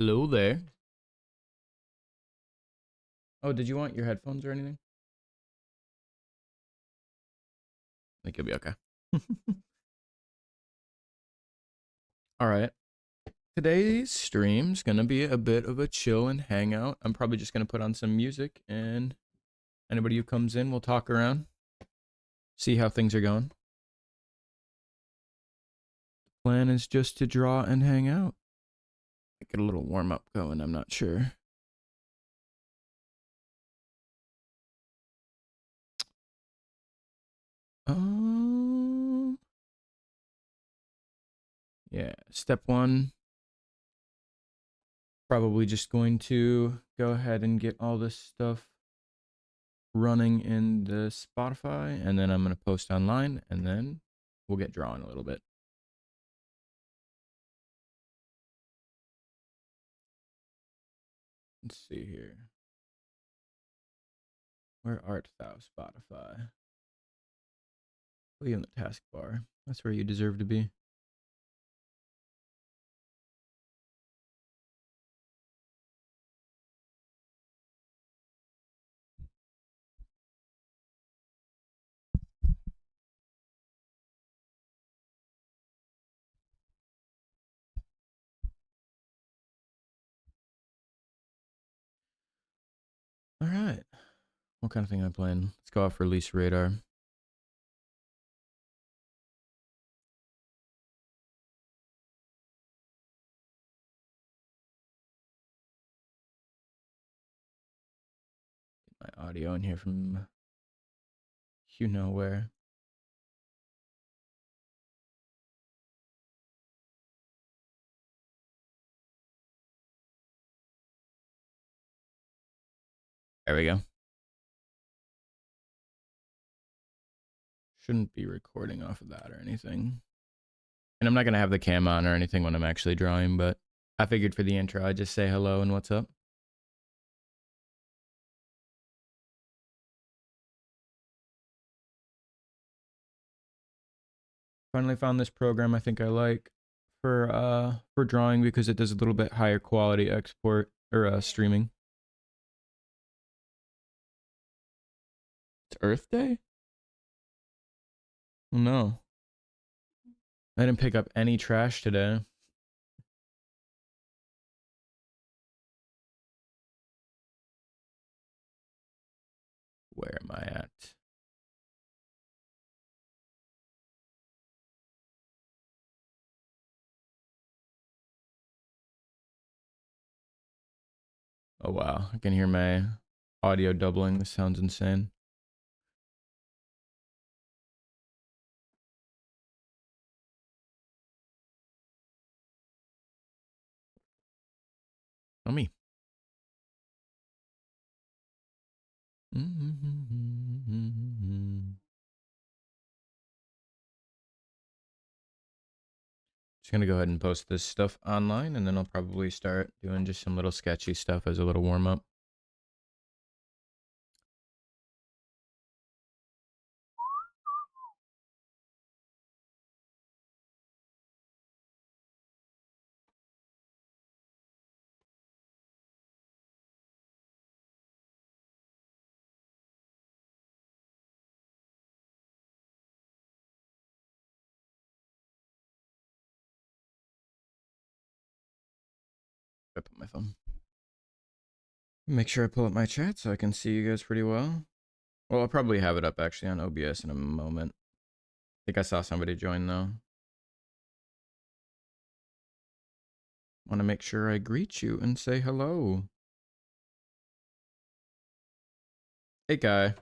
Hello there. Oh, did you want your headphones or anything? I think you'll be okay. All right. Today's stream's gonna be a bit of a chill and hangout. I'm probably just gonna put on some music, and anybody who comes in, we'll talk around, see how things are going. Plan is just to draw and hang out. Get a little warm up going. I'm not sure. Um. Yeah. Step one. Probably just going to go ahead and get all this stuff running in the Spotify, and then I'm going to post online, and then we'll get drawing a little bit. Let's see here. Where art thou, Spotify? Put you in the taskbar. That's where you deserve to be. All right. What kind of thing am I playing? Let's go off release radar. Get my audio in here from you know where. There we go. Shouldn't be recording off of that or anything. And I'm not going to have the cam on or anything when I'm actually drawing, but I figured for the intro, I'd just say hello and what's up. Finally found this program I think I like for drawing because it does a little bit higher quality export or streaming. It's Earth Day? Oh, no. I didn't pick up any trash today. Where am I at? Oh wow, I can hear my audio doubling. This sounds insane. Tell me. Just gonna go ahead and post this stuff online, and then I'll probably start doing just some little sketchy stuff as a little warm up. I put my phone. Make sure I pull up my chat so I can see you guys pretty well. Well, I'll probably have it up actually on OBS in a moment. I think I saw somebody join though. Want to make sure I greet you and say hello. Hey, guy.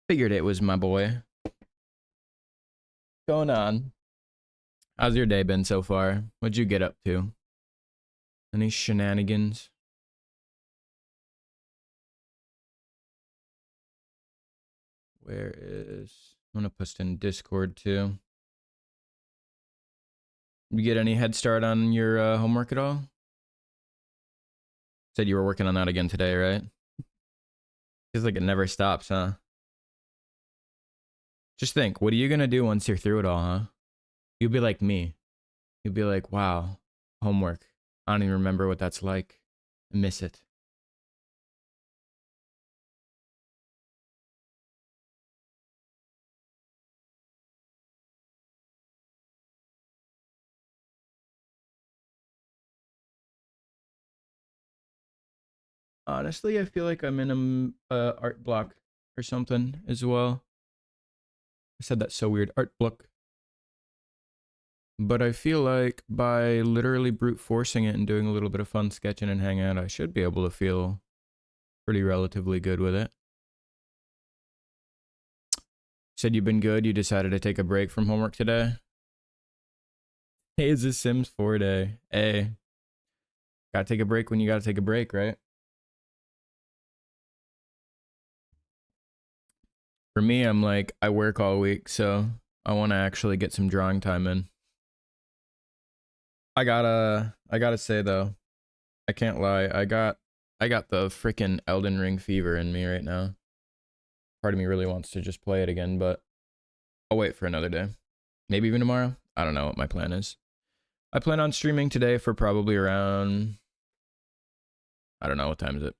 Figured it was my boy. Going on? How's your day been so far? What'd you get up to? Any shenanigans? Where is... I'm gonna post in Discord too. You get any head start on your homework at all? Said you were working on that again today, right? Feels like it never stops, huh? Just think, what are you gonna do once you're through it all, huh? You'll be like me. You'll be like, wow, homework. I don't even remember what that's like. I miss it. Honestly, I feel like I'm in a art block or something as well. I said that so weird. Art block. But I feel like by literally brute forcing it and doing a little bit of fun sketching and hanging out, I should be able to feel pretty relatively good with it. Said you've been good. You decided to take a break from homework today. Hey, it's a Sims 4 day. Hey, gotta take a break when you gotta take a break, right? For me, I'm like, I work all week, so I want to actually get some drawing time in. I gotta say though, I can't lie. I got the freaking Elden Ring fever in me right now. Part of me really wants to just play it again, but I'll wait for another day. Maybe even tomorrow. I don't know what my plan is. I plan on streaming today for probably around, I don't know, what time is it?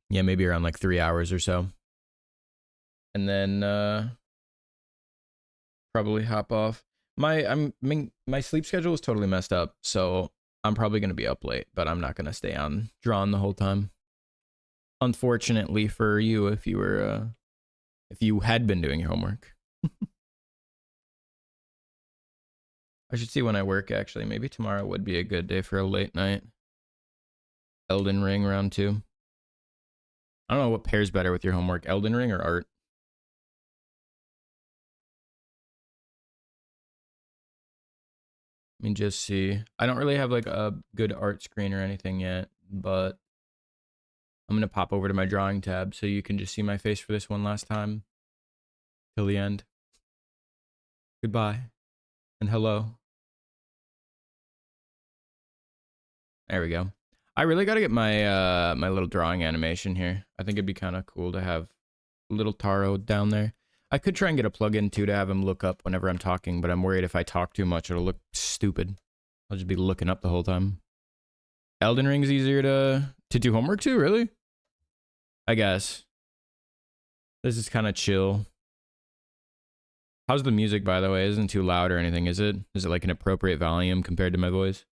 Yeah, maybe around like 3 hours or so. And then probably hop off. My sleep schedule is totally messed up, so I'm probably gonna be up late, but I'm not gonna stay on drawing the whole time. Unfortunately for you, if you had been doing your homework. I should see when I work actually. Maybe tomorrow would be a good day for a late night. Elden Ring round 2. I don't know what pairs better with your homework, Elden Ring or art. Let me just see. I don't really have like a good art screen or anything yet, but I'm gonna pop over to my drawing tab so you can just see my face for this one last time till the end. Goodbye and hello. There we go. I really gotta get my my little drawing animation here. I think it'd be kind of cool to have little Taro down there. I could try and get a plugin too to have him look up whenever I'm talking, but I'm worried if I talk too much, it'll look stupid. I'll just be looking up the whole time. Elden Ring's easier to do homework to, really? I guess. This is kind of chill. How's the music, by the way? It isn't too loud or anything, is it? Is it like an appropriate volume compared to my voice?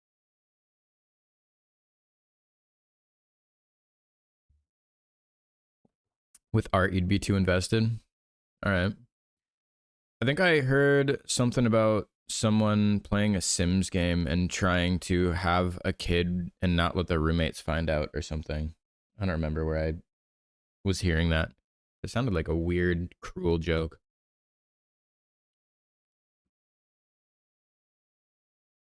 With art, you'd be too invested. All right. I think I heard something about someone playing a Sims game and trying to have a kid and not let their roommates find out or something. I don't remember where I was hearing that. It sounded like a weird, cruel joke.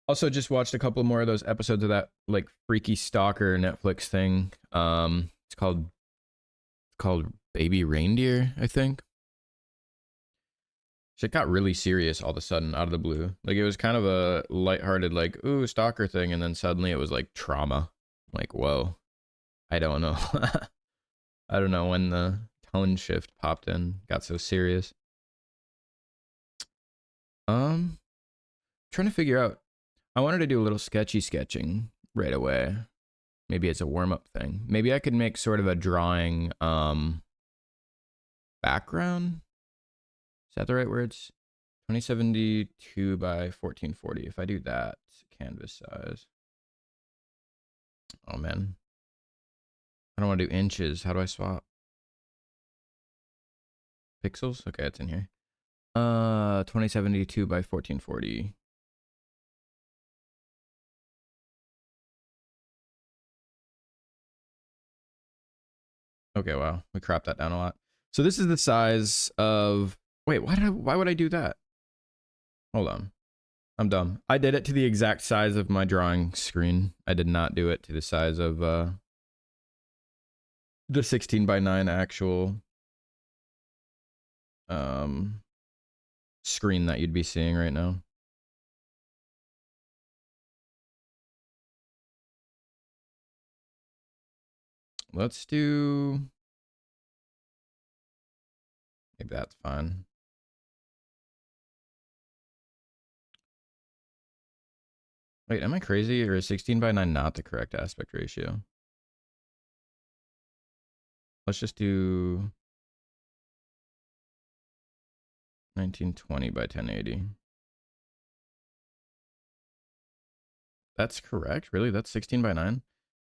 Also, just watched a couple more of those episodes of that like freaky stalker Netflix thing. It's called Baby Reindeer, I think. Shit got really serious all of a sudden out of the blue. Like it was kind of a lighthearted, like, ooh, stalker thing, and then suddenly it was like trauma. Like, whoa. I don't know. I don't know when the tone shift popped in, got so serious. Trying to figure out. I wanted to do a little sketching right away. Maybe it's a warm-up thing. Maybe I could make sort of a drawing background. Is that the right words? 2072 by 1440. If I do that, canvas size. Oh man. I don't want to do inches. How do I swap? Pixels? Okay, it's in here. 2072 by 1440. Okay, wow. We cropped that down a lot. So this is the size of wait, why would I do that? Hold on. I'm dumb. I did it to the exact size of my drawing screen. I did not do it to the size of the 16 by 9 actual um screen that you'd be seeing right now. Let's do maybe that's fine. Wait, am I crazy, or is 16:9 not the correct aspect ratio? Let's just do 1920 by 1080. That's correct? Really? That's 16:9? Am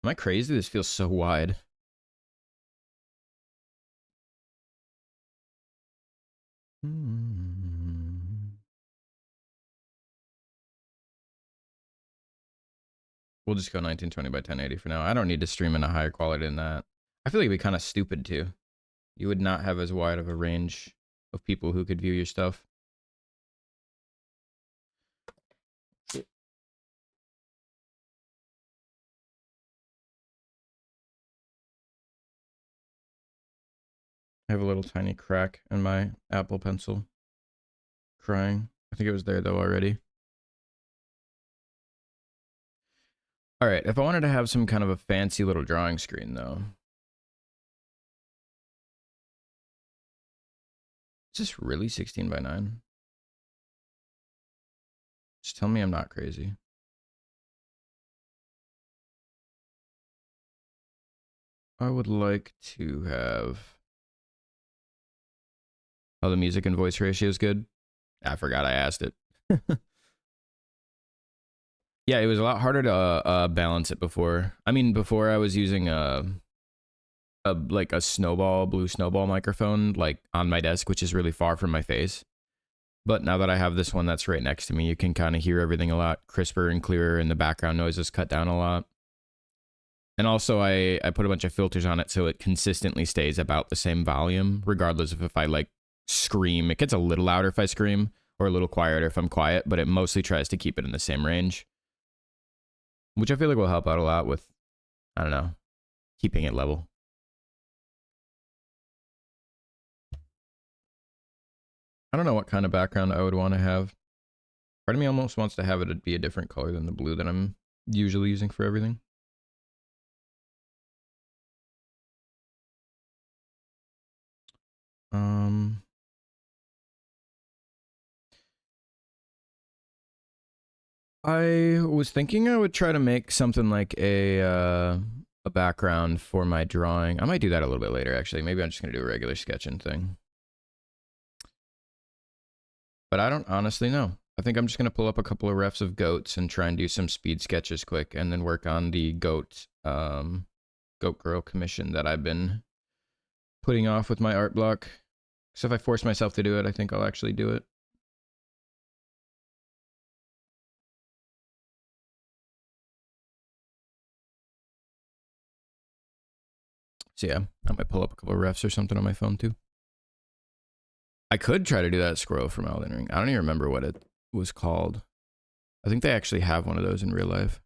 I crazy? This feels so wide. We'll just go 1920 by 1080 for now. I don't need to stream in a higher quality than that. I feel like it'd be kind of stupid too. You would not have as wide of a range of people who could view your stuff. I have a little tiny crack in my Apple Pencil. Crying. I think it was there though already. All right, if I wanted to have some kind of a fancy little drawing screen though. Is this really 16:9? Just tell me I'm not crazy. I would like to have... Oh, the music and voice ratio is good? I forgot I asked it. Yeah, it was a lot harder to balance it before. I mean, before I was using like a blue snowball microphone, like on my desk, which is really far from my face. But now that I have this one that's right next to me, you can kind of hear everything a lot crisper and clearer, and the background noise is cut down a lot. And also, I put a bunch of filters on it so it consistently stays about the same volume, regardless of if I like scream. It gets a little louder if I scream, or a little quieter if I'm quiet, but it mostly tries to keep it in the same range, which I feel like will help out a lot with, I don't know, keeping it level. I don't know what kind of background I would want to have. Part of me almost wants to have it be a different color than the blue that I'm usually using for everything. I was thinking I would try to make something like a background for my drawing. I might do that a little bit later, actually. Maybe I'm just gonna do a regular sketching thing. But I don't honestly know. I think I'm just gonna pull up a couple of refs of goats and try and do some speed sketches quick, and then work on the goat girl commission that I've been putting off with my art block. So if I force myself to do it, I think I'll actually do it. So yeah, I might pull up a couple of refs or something on my phone too. I could try to do that squirrel from Elden Ring. I don't even remember what it was called. I think they actually have one of those in real life.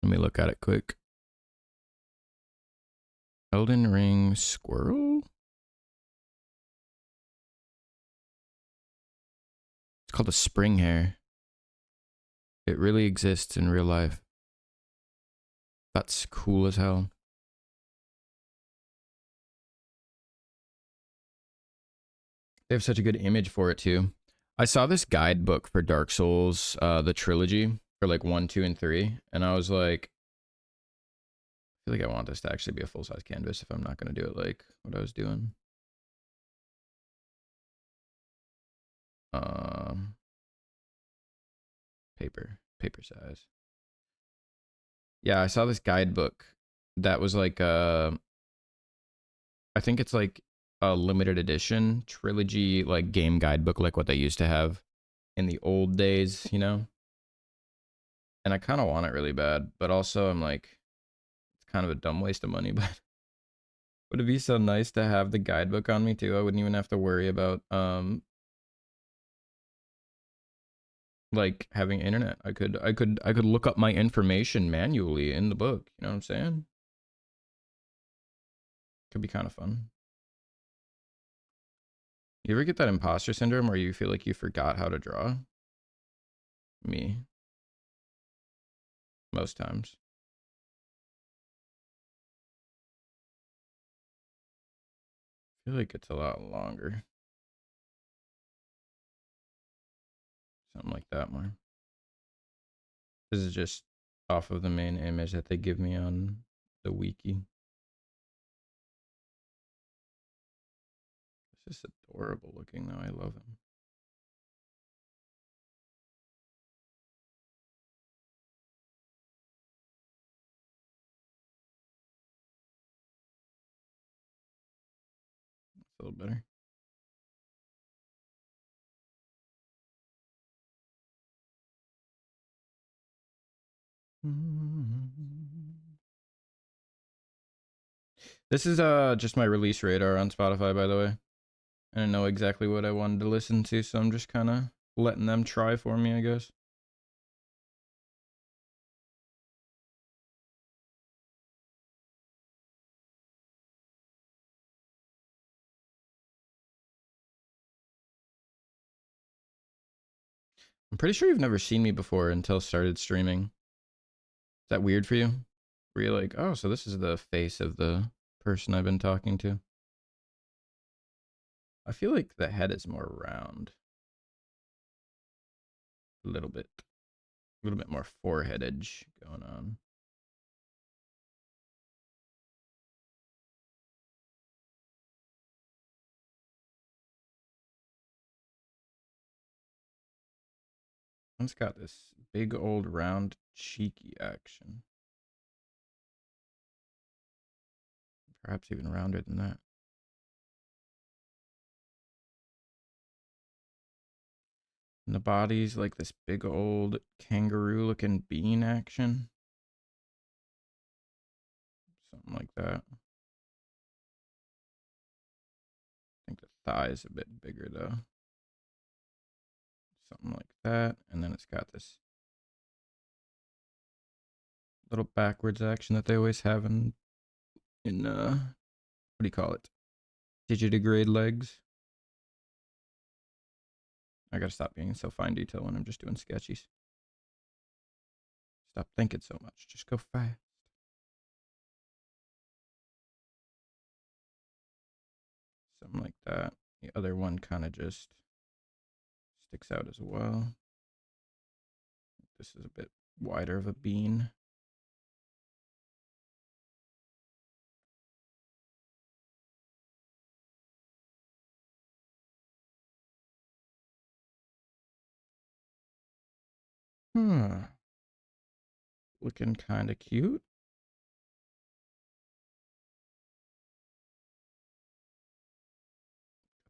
Let me look at it quick. Elden Ring squirrel? It's called a spring hare. It really exists in real life. That's cool as hell. They have such a good image for it too. I saw this guidebook for Dark Souls, the trilogy for like 1, 2, and 3, and I was like, I feel like I want this to actually be a full-size canvas if I'm not going to do it like what I was doing. Paper size. Yeah, I saw this guidebook that was like I think it's like a limited edition trilogy like game guidebook like what they used to have in the old days, you know? And I kind of want it really bad, but also I'm like it's kind of a dumb waste of money, but would it be so nice to have the guidebook on me too? I wouldn't even have to worry about like having internet. I could look up my information manually in the book, you know what I'm saying? Could be kind of fun. You ever get that imposter syndrome where you feel like you forgot how to draw? Me. Most times. I feel like it's a lot longer. Something like that more. This is just off of the main image that they give me on the wiki. It's just adorable looking though. I love him. It's a little better. This is just my release radar on Spotify, by the way. I didn't know exactly what I wanted to listen to, so I'm just kind of letting them try for me, I guess. I'm pretty sure you've never seen me before until started streaming. Is that weird for you? Were you like, oh, so this is the face of the person I've been talking to? I feel like the head is more round. A little bit more forehead edge going on. One's got this big old round cheeky action. Perhaps even rounder than that. And the body's like this big old kangaroo looking bean action. Something like that. I think the thigh is a bit bigger though. Something like that. And then it's got this little backwards action that they always have in what do you call it? Digitigrade legs. I gotta stop being so fine detail when I'm just doing sketchies. Stop thinking so much. Just go fast. Something like that. The other one kind of just sticks out as well. This is a bit wider of a bean. Looking kind of cute.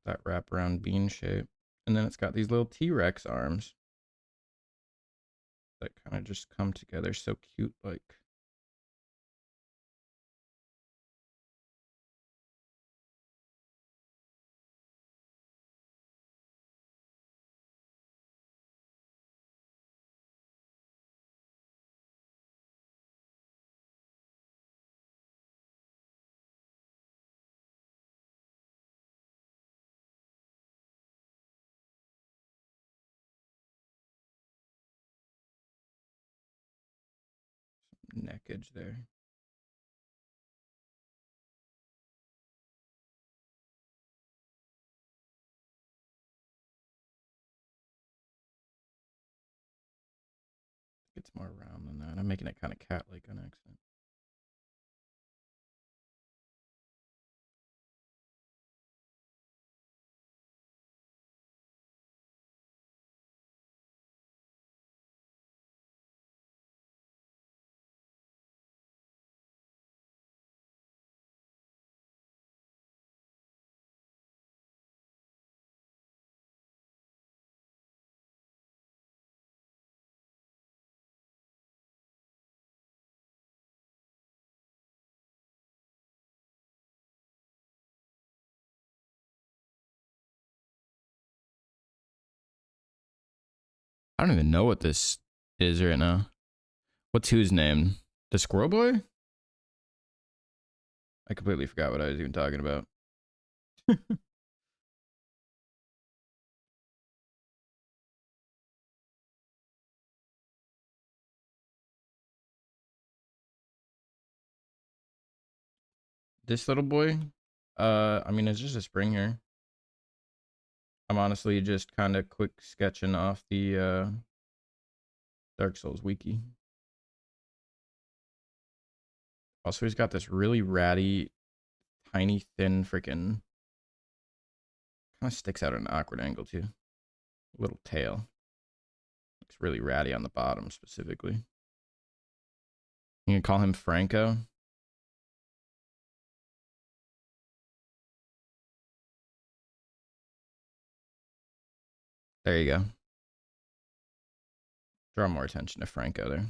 That wraparound bean shape. And then it's got these little T-Rex arms that kind of just come together so cute like. Neck edge there. It's more round than that. I'm making it kind of cat-like on accident. I don't even know what this is right now. What's whose name? The Squirrel Boy? I completely forgot what I was even talking about. This little boy? I mean, it's just a spring here. I'm honestly just kind of quick sketching off the Dark Souls wiki. Also, he's got this really ratty, tiny, thin freaking, kind of sticks out at an awkward angle too. Little tail. Looks really ratty on the bottom specifically. You can call him Franco. There you go. Draw more attention to Franco there.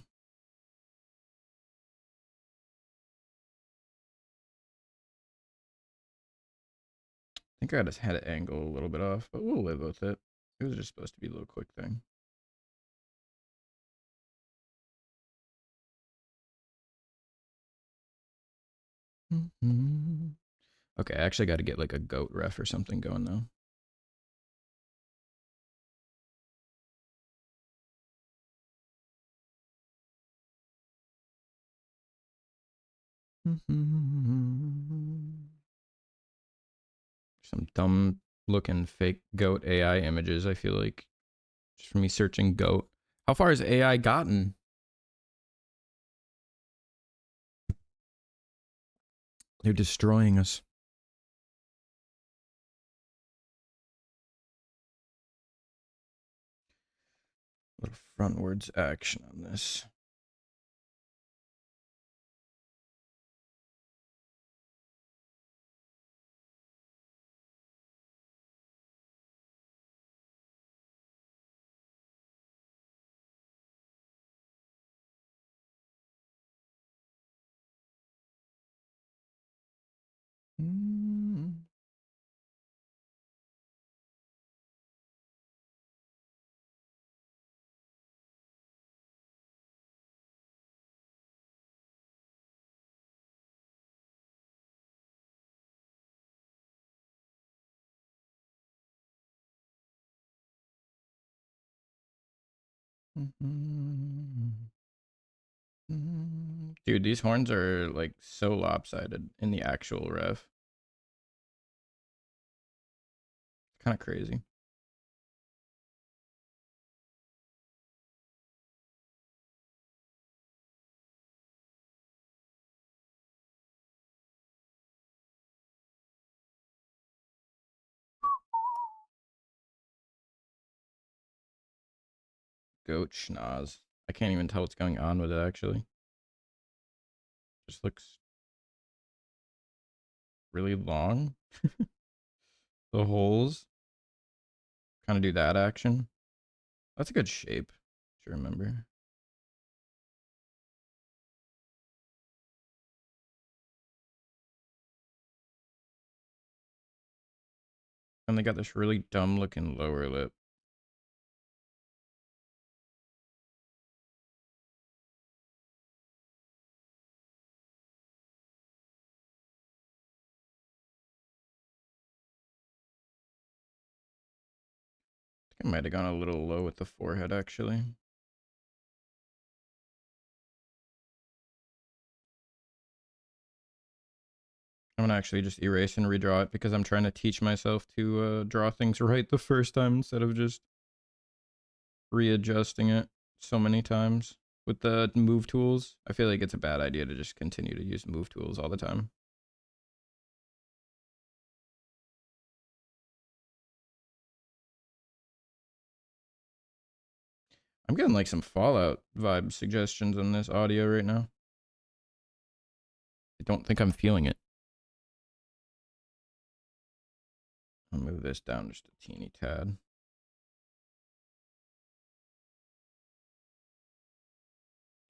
I think I got his head angle a little bit off, but we'll live with it. It was just supposed to be a little quick thing. Okay, I actually got to get like a goat ref or something going though. Some dumb looking fake goat AI images, I feel like. Just from me searching goat. How far has AI gotten? They're destroying us. A little frontwards action on this. Dude, these horns are like so lopsided in the actual ref. Kind of crazy. Goat schnoz. I can't even tell what's going on with it actually. Just looks really long. The holes. Kind of do that action. That's a good shape, to remember. And they got this really dumb looking lower lip. I think I might have gone a little low with the forehead actually. I'm gonna actually just erase and redraw it because I'm trying to teach myself to draw things right the first time instead of just readjusting it so many times with the move tools. I feel like it's a bad idea to just continue to use move tools all the time. I'm getting like some Fallout vibe suggestions on this audio right now. I don't think I'm feeling it. I'll move this down just a teeny tad.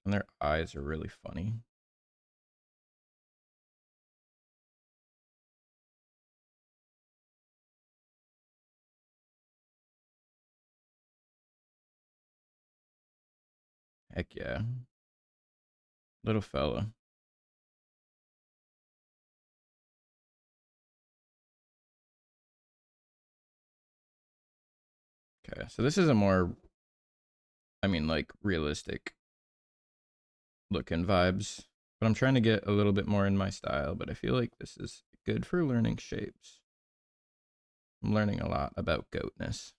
And their eyes are really funny. Heck yeah. Little fella. Okay, so this is a more, I mean, like realistic looking vibes, but I'm trying to get a little bit more in my style, but I feel like this is good for learning shapes. I'm learning a lot about goatness.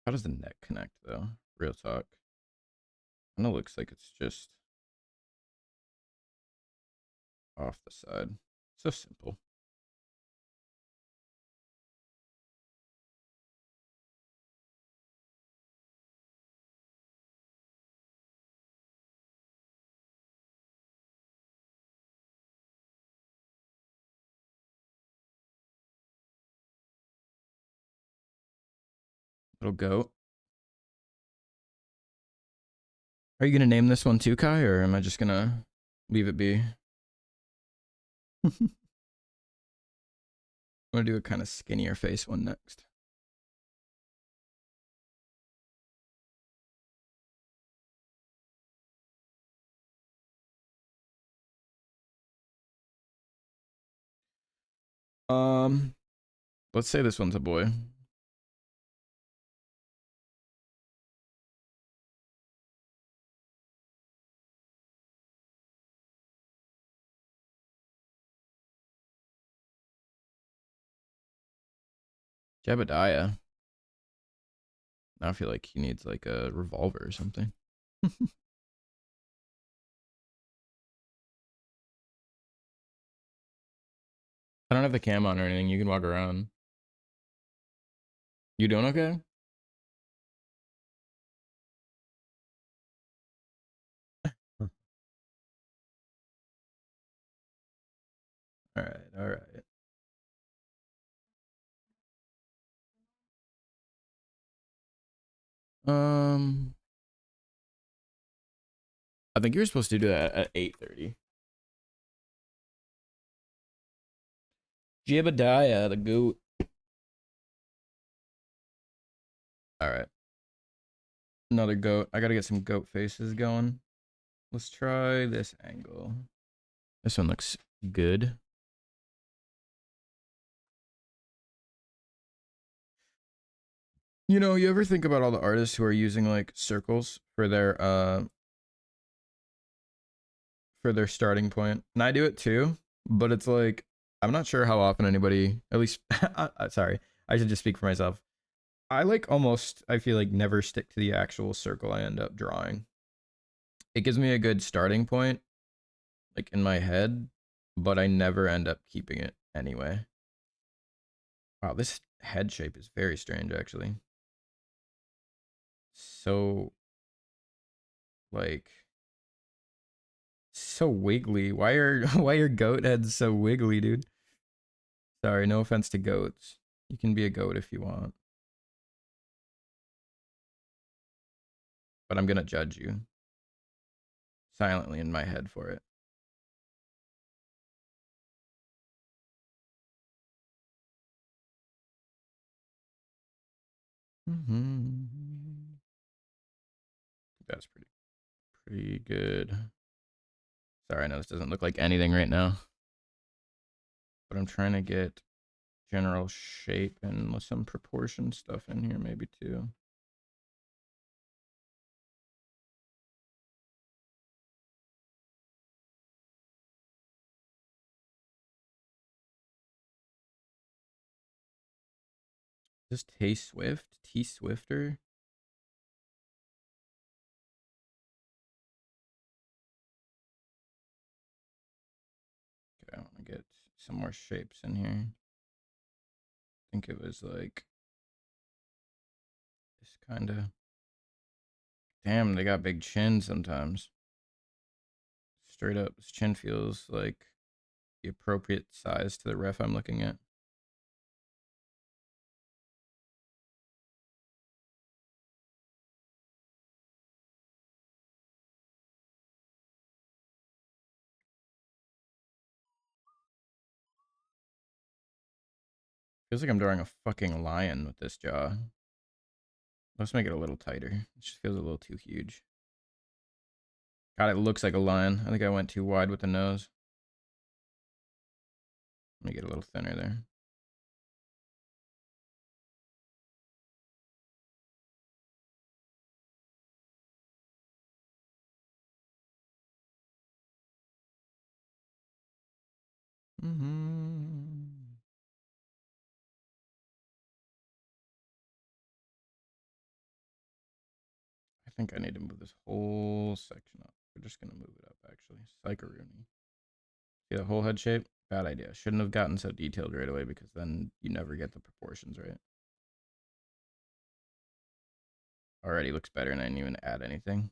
How does the neck connect though? Real talk. Kind of looks like it's just off the side. So simple. Little goat. Are you gonna name this one too, Kai, or am I just gonna leave it be? I'm gonna do a kind of skinnier face one next. Let's say this one's a boy. Jebediah. Now I feel like he needs like a revolver or something. I don't have the cam on or anything. You can walk around. You doing okay? All right, all right. I think you're supposed to do that at 8:30. Jebediah, the goat. All right, another goat. I gotta get some goat faces going. Let's try this angle. This one looks good. You know, you ever think about all the artists who are using like circles for their starting point? And I do it too, but it's like I'm not sure how often anybody, at least sorry, I should just speak for myself. I like almost I feel like never stick to the actual circle I end up drawing. It gives me a good starting point like in my head, but I never end up keeping it anyway. Wow, this head shape is very strange actually. So like so wiggly. Why are goat heads so wiggly, dude? Sorry, no offense to goats. You can be a goat if you want. But I'm gonna judge you silently in my head for it. That's pretty good. Sorry, I know this doesn't look like anything right now. But I'm trying to get general shape and with some proportion stuff in here maybe too. Is this Tay Swift? T Swifter? Okay, I want to get some more shapes in here. I think it was like this kind of. Damn, they got big chins sometimes. Straight up, this chin feels like the appropriate size to the ref I'm looking at. Feels like I'm drawing a fucking lion with this jaw. Let's make it a little tighter. It just feels a little too huge. God, it looks like a lion. I think I went too wide with the nose. Let me get a little thinner there. I think I need to move this whole section up. We're just gonna move it up actually. Psycho-Rooney. See the whole head shape? Bad idea. Shouldn't have gotten so detailed right away because then you never get the proportions right. Already looks better and I didn't even add anything.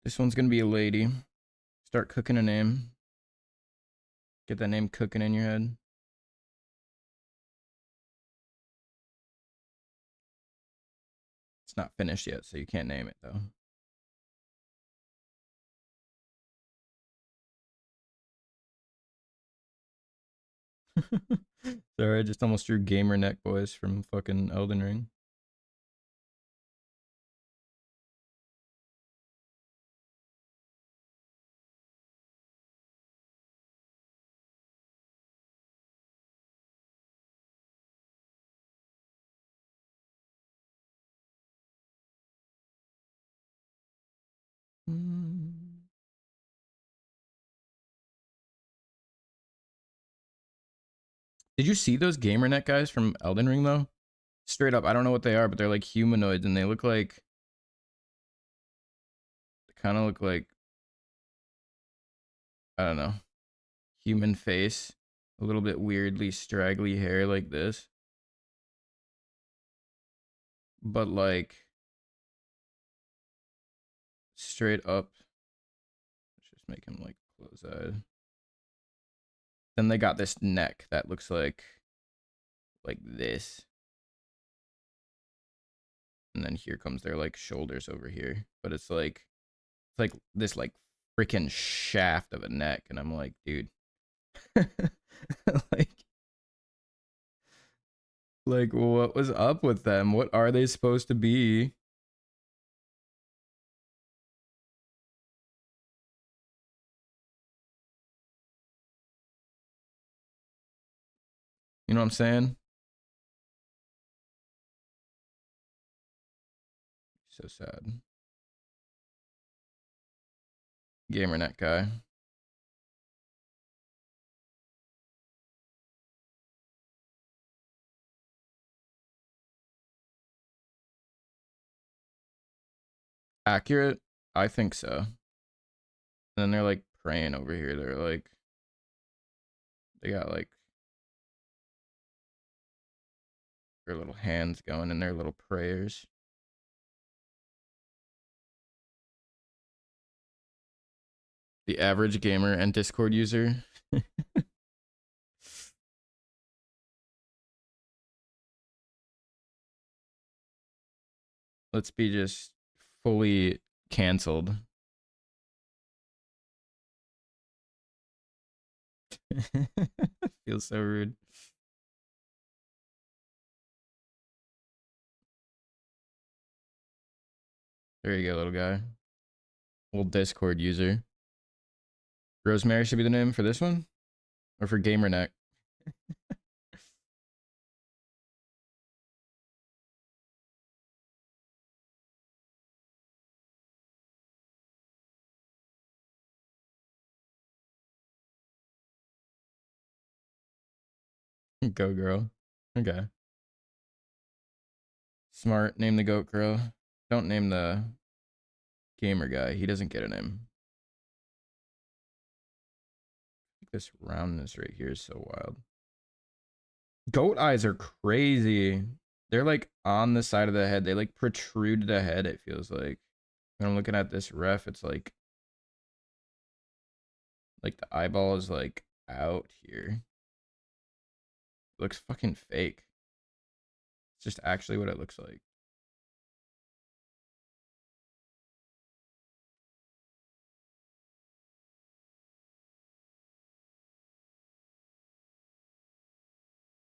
This one's gonna be a lady. Start cooking a name. Get that name cooking in your head. It's not finished yet, so you can't name it though. Sorry, I just almost drew Gamer Neck Boys from fucking Elden Ring. Did you see those GamerNet guys from Elden Ring though? Straight up, I don't know what they are, but they're like humanoids and they look like, they kind of look like, I don't know, human face, a little bit weirdly straggly hair like this, but like straight up. Let's just make him like close-eyed. Then they got this neck that looks like this. And then here comes their like shoulders over here, but it's like this like freaking shaft of a neck, and I'm like, dude, like what was up with them? What are they supposed to be? You know what I'm saying? So sad. GamerNet guy. Accurate? I think so. And then they're like praying over here. They're like, they got like their little hands going in their little prayers. The average gamer and Discord user. Let's be just fully canceled. Feels so rude. There you go, little guy. Old Discord user. Rosemary should be the name for this one? Or for GamerNet? Go girl. Okay. Smart. Name the goat girl. Don't name the gamer guy. He doesn't get a name. This roundness right here is so wild. Goat eyes are crazy. They're like on the side of the head. They like protrude the head, it feels like. When I'm looking at this ref, it's like Like the eyeball is like out here. It looks fucking fake. It's just actually what it looks like.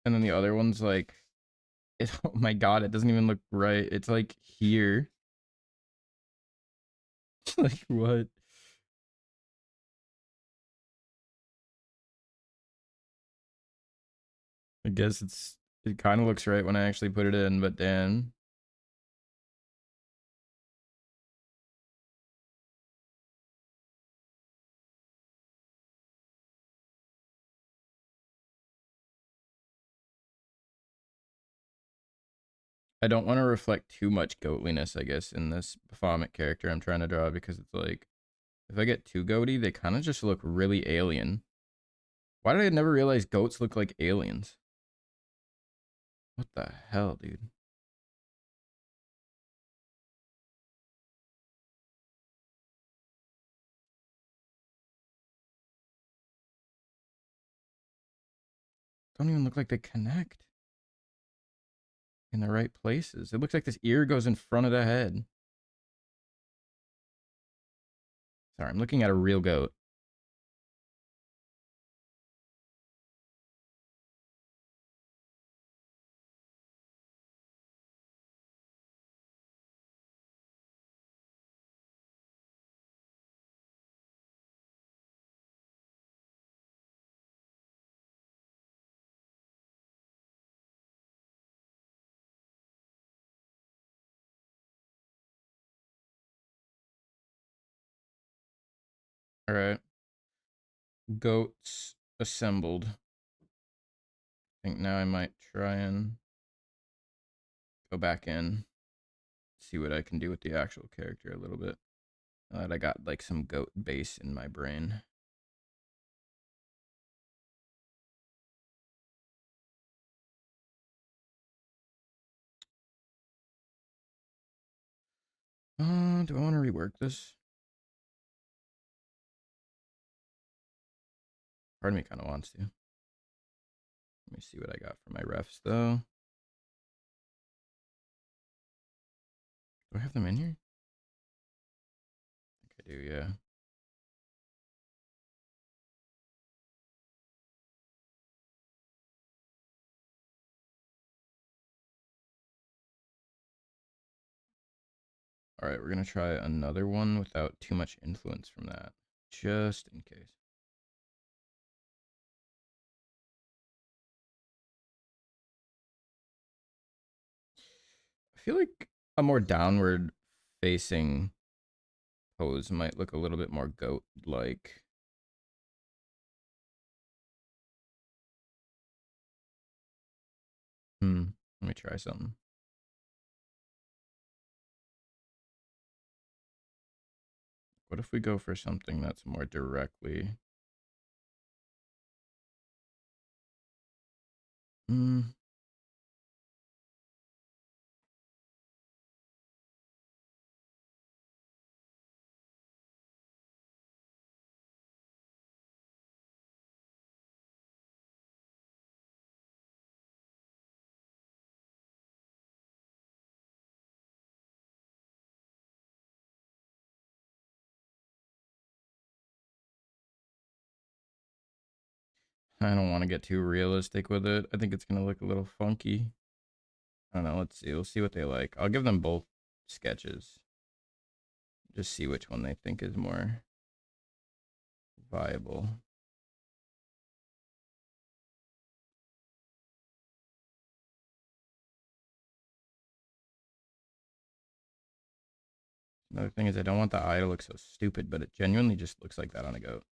And then the other one's like, oh my god, it doesn't even look right. It's like here. Like what? I guess it kind of looks right when I actually put it in, but damn. I don't want to reflect too much goatliness, I guess, in this Baphomet character I'm trying to draw because it's like, if I get too goaty, they kind of just look really alien. Why did I never realize goats look like aliens? What the hell, dude? Don't even look like they connect in the right places. It looks like this ear goes in front of the head. Sorry, I'm looking at a real goat. All right. Goats assembled. I think now I might try and go back in, see what I can do with the actual character a little bit. Now that I got like some goat base in my brain. Do I want to rework this? Part of me kind of wants to. Let me see what I got for my refs though. Do I have them in here? I think I do, yeah. All right, we're gonna try another one without too much influence from that, just in case. I feel like a more downward facing pose might look a little bit more goat-like. Let me try something. What if we go for something that's more directly? Hmm. I don't want to get too realistic with it. I think it's gonna look a little funky. I don't know. Let's see. We'll see what they like. I'll give them both sketches. Just see which one they think is more viable. Another thing is I don't want the eye to look so stupid, but it genuinely just looks like that on a goat.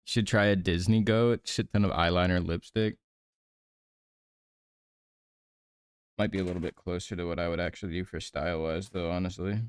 Should try a Disney goat. Shit ton of eyeliner, lipstick. Might be a little bit closer to what I would actually do for style wise, though, honestly.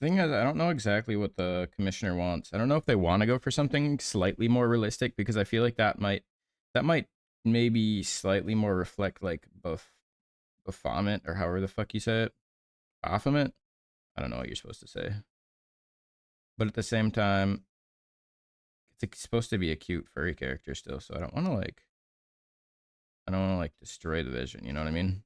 The thing is, I don't know exactly what the commissioner wants. I don't know if they want to go for something slightly more realistic because I feel like that might maybe slightly more reflect like Baphomet or however the fuck you say it. Baphomet? I don't know what you're supposed to say. But at the same time, it's supposed to be a cute furry character still, so I don't want to like destroy the vision, you know what I mean?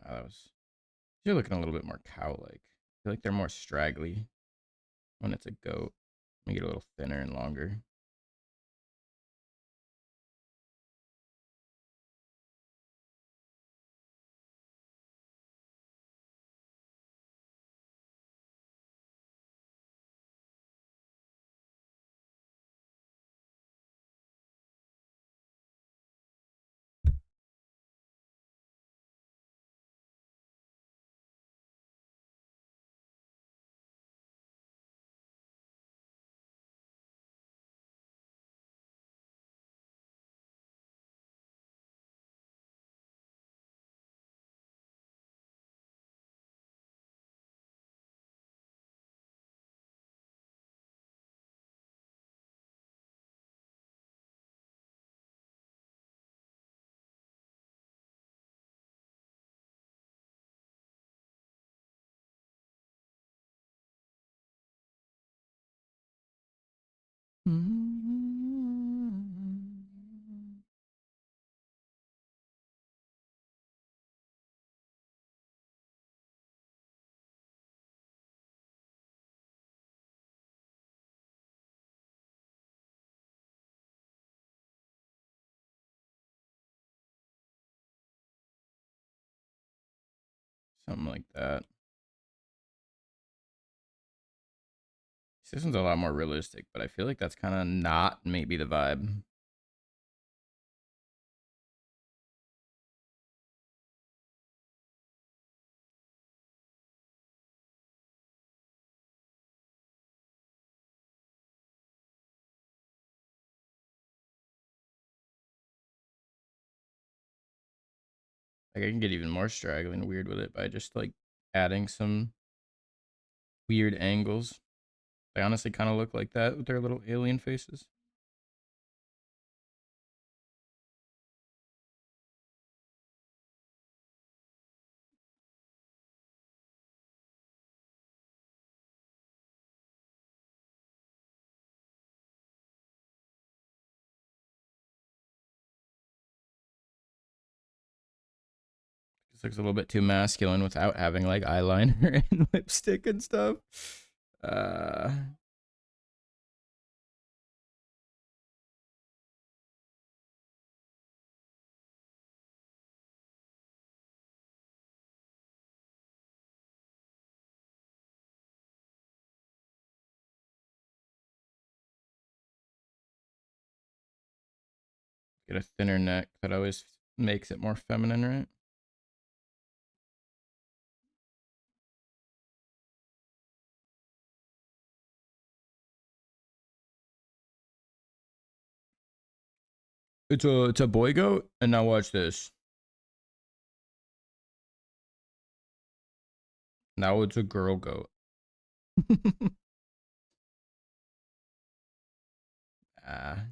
That was you're looking a little bit more cow-like. I feel like they're more straggly when it's a goat. Make it a little thinner and longer. Something like that. This one's a lot more realistic, but I feel like that's kind of not maybe the vibe. Like I can get even more straggly and weird with it by just like adding some weird angles. They honestly kind of look like that with their little alien faces. This looks a little bit too masculine without having like eyeliner and lipstick and stuff. Uh, get a thinner neck. That always makes it more feminine, right? It's a boy goat, and now watch this. Now it's a girl goat. Ah,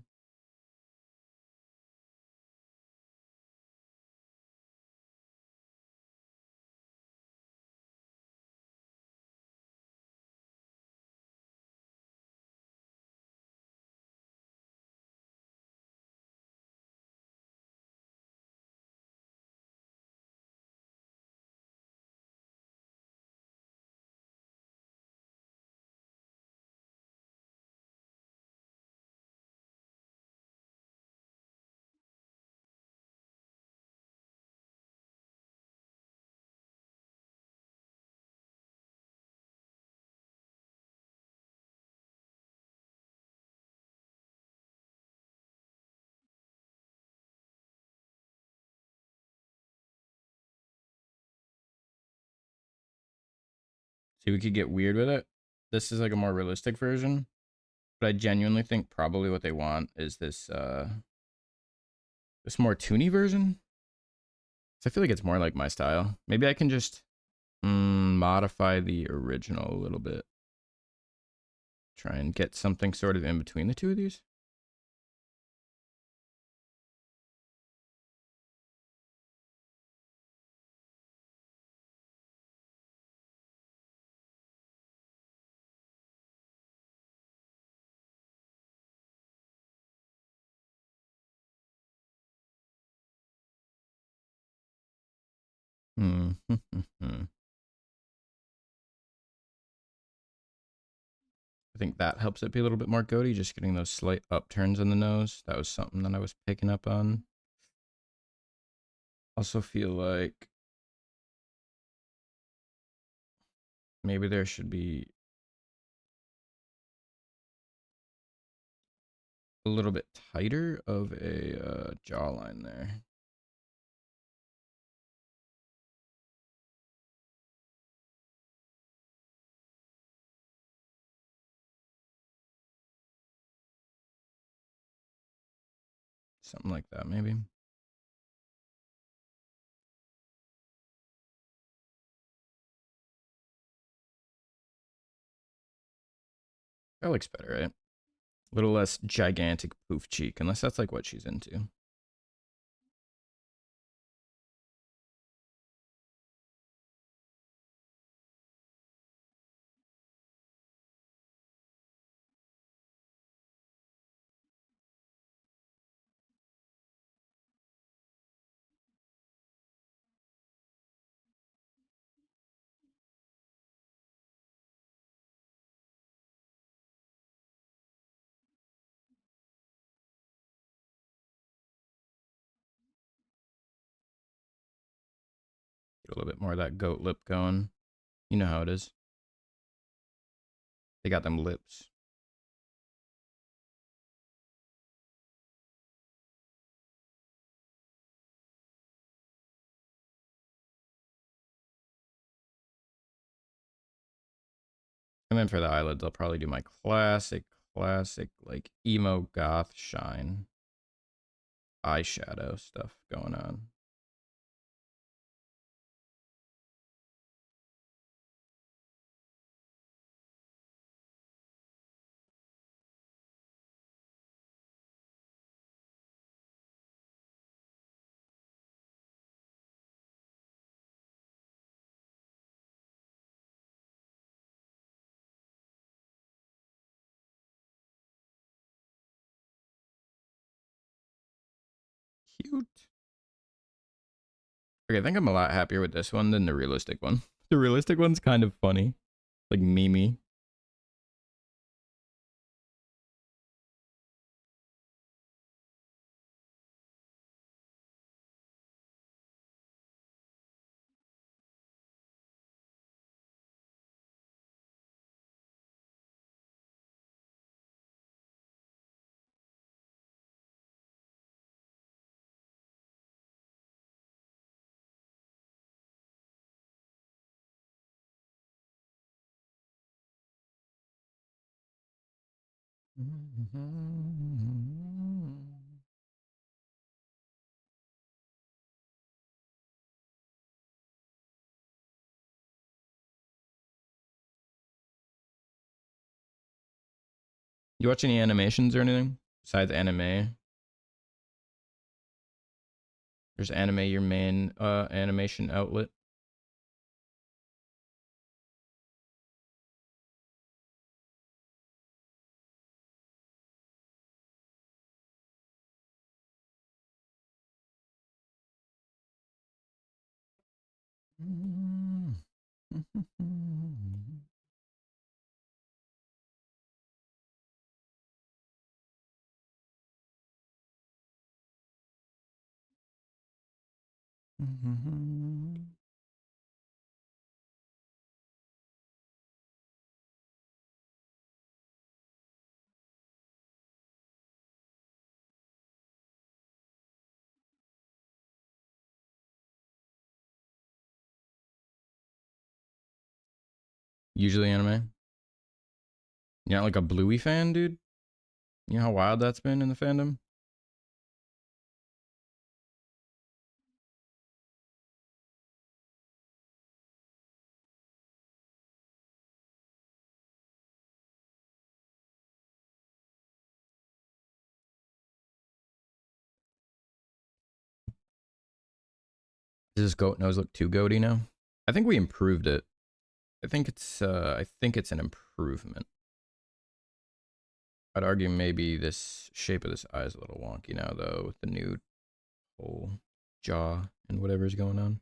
See, we could get weird with it. This is like a more realistic version, but I genuinely think probably what they want is this more toony version. So I feel like it's more like my style. Maybe I can just modify the original a little bit. Try and get something sort of in between the two of these. Hmm. I think that helps it be a little bit more goaty, just getting those slight upturns in the nose. That was something that I was picking up on. Also feel like maybe there should be a little bit tighter of a jawline there. Something like that, maybe. That looks better, right? A little less gigantic poof cheek, unless that's like what she's into. Get a little bit more of that goat lip going. You know how it is. They got them lips. And then for the eyelids, I'll probably do my classic, like emo goth shine eyeshadow stuff going on. Cute. Okay, I think I'm a lot happier with this one than the realistic one. The realistic one's kind of funny. Like Mimi. You watch any animations or anything besides anime? There's anime your main animation outlet? Usually anime. You're not like a Bluey fan, dude? You know how wild that's been in the fandom? Does this goat nose look too goaty now? I think we improved it. I think it's an improvement. I'd argue maybe this shape of this eye is a little wonky now though with the new whole jaw and whatever's going on.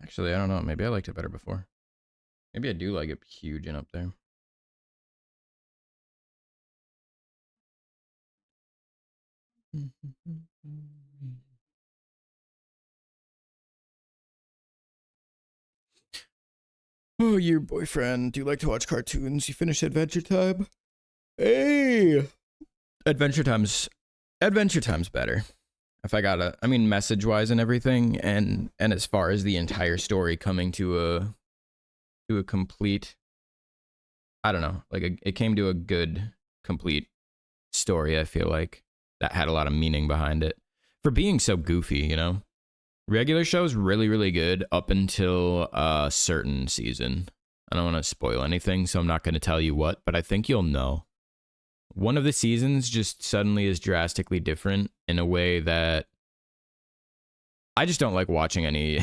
Actually, I don't know. Maybe I liked it better before. Maybe I do like it huge and up there. Oh, your boyfriend. Do you like to watch cartoons? You finished Adventure Time? Hey! Adventure Time's Adventure Time's better. If I gotta, I mean, message wise and everything, and as far as the entire story coming to a complete, I don't know, like it came to a good complete story. I feel like that had a lot of meaning behind it for being so goofy. You know, regular show's really good up until a certain season. I don't want to spoil anything, so I'm not going to tell you what, but I think you'll know. One of the seasons just suddenly is drastically different in a way that I just don't like watching any.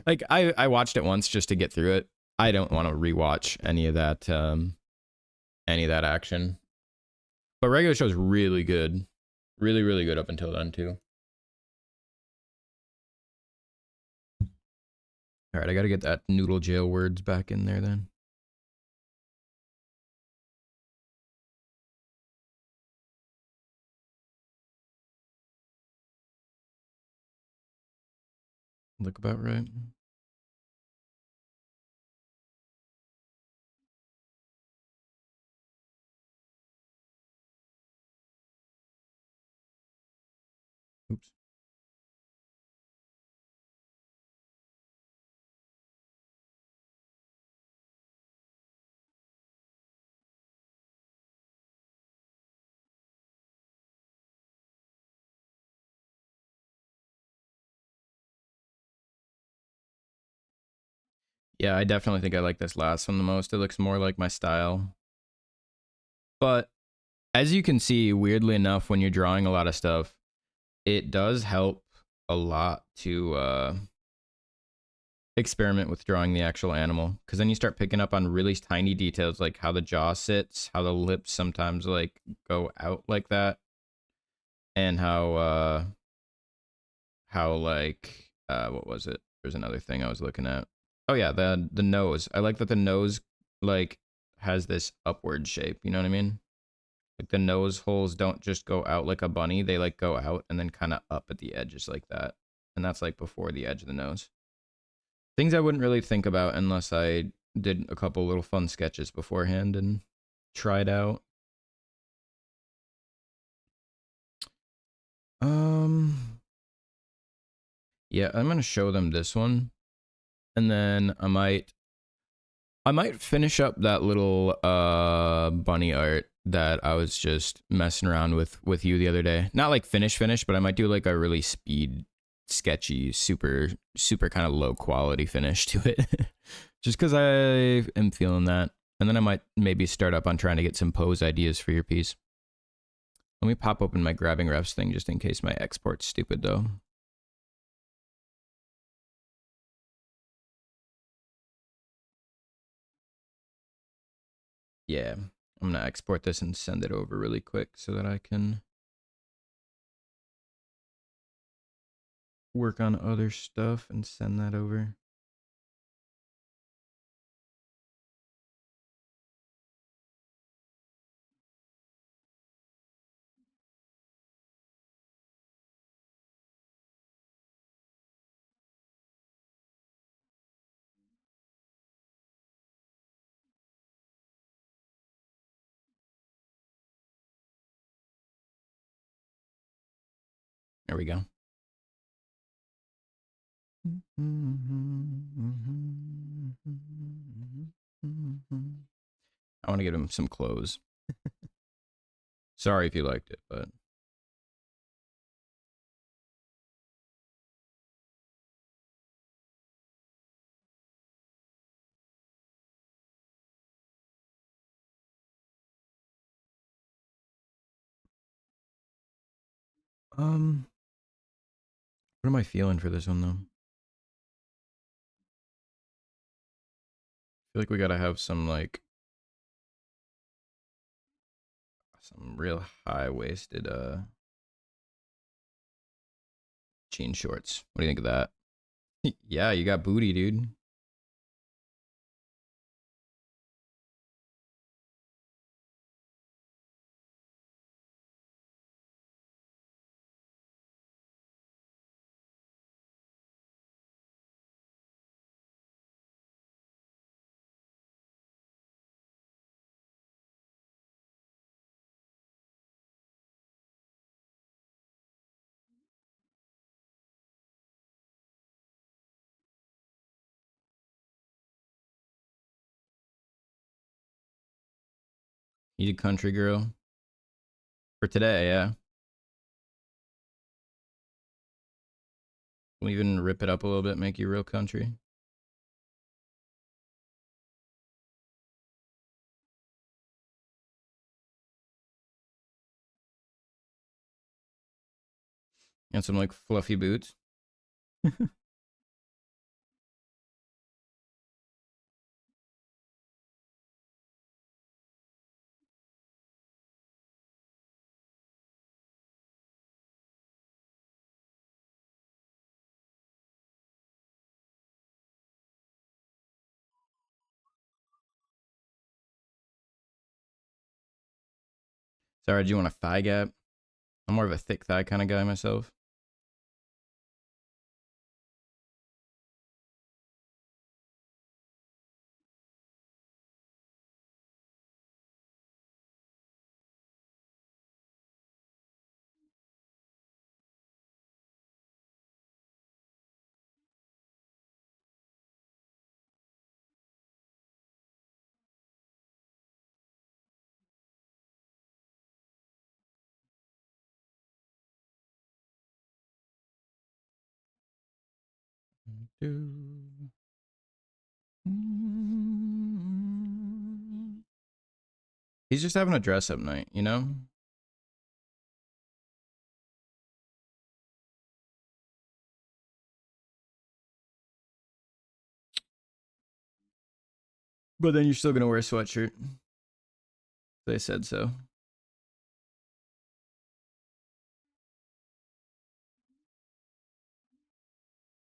Like I watched it once just to get through it. I don't want to rewatch any of that action. But regular show's really good, really good up until then too. All right, I gotta get that noodle jail words back in there then. Look about right. Oops. Yeah, I definitely think I like this last one the most. It looks more like my style. But as you can see, weirdly enough, when you're drawing a lot of stuff, it does help a lot to experiment with drawing the actual animal, because then you start picking up on really tiny details like how the jaw sits, how the lips sometimes like go out like that, and how like what was it? There's another thing I was looking at. Oh yeah, the nose. I like that the nose like has this upward shape, you know what I mean? Like the nose holes don't just go out like a bunny, they like go out and then kind of up at the edges like that. And that's like before the edge of the nose. Things I wouldn't really think about unless I did a couple little fun sketches beforehand and tried out. Um yeah, I'm gonna show them this one. And then I might finish up that little bunny art that I was just messing around with you the other day. Not like finish, but I might do like a really speed sketchy, super kind of low quality finish to it. Just cuz I am feeling that. And then I might maybe start up on trying to get some pose ideas for your piece. Let me pop open my grabbing refs thing just in case my export's stupid though. Yeah. I'm going to export this and send it over really quick so that I can work on other stuff and send that over. There we go. I want to give him some clothes. Sorry if you liked it, but what am I feeling for this one though? I feel like we gotta have some like some real high waisted jean shorts. What do you think of that? Yeah, you got booty, dude. You a country girl for today, yeah. We'll even rip it up a little bit, make you real country. And some like fluffy boots. Sorry, do you want a thigh gap? I'm more of a thick thigh kind of guy myself. He's just having a dress up night, you know? But then you're still gonna wear a sweatshirt. They said so.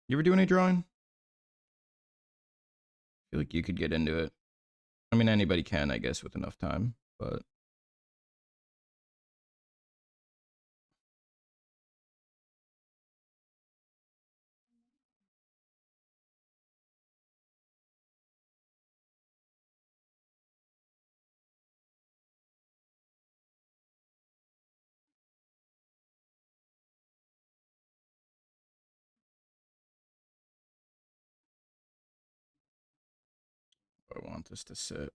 You ever do any drawing? I feel like you could get into it. I mean, anybody can, I guess, with enough time. But I want this to sit.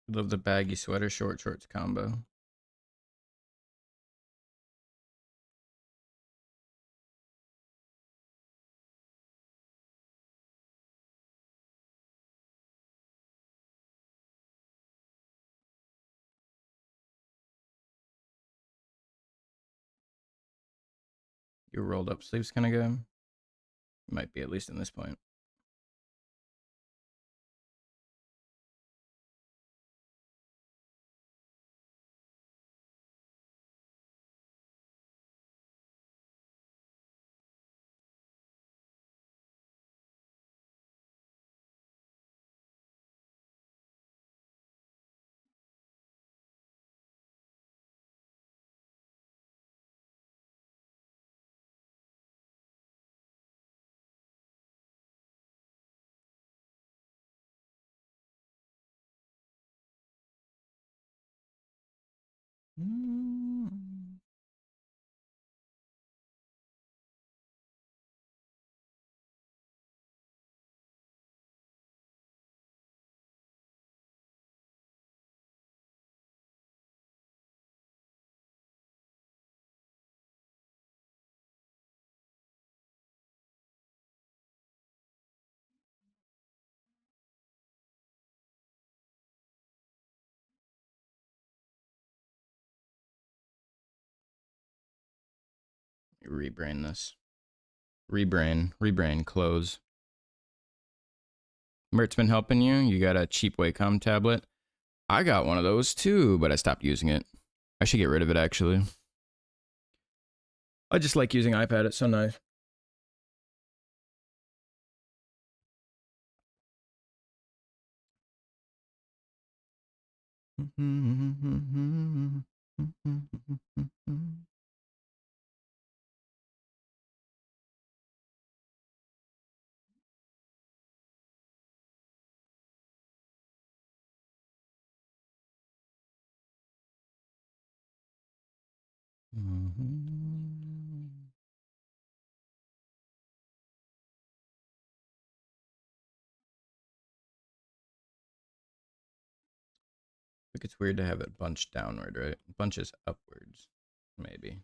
Love the baggy sweater, short shorts combo. You rolled up sleeves kind of guy. Might be, at least in this point. Rebrain this. Rebrain, close. Mert's been helping you. You got a cheap Wacom tablet. I got one of those too, but I stopped using it. I should get rid of it actually. I just like using iPad. It's so nice. I think it's weird to have it bunched downward, right? Bunches upwards, maybe.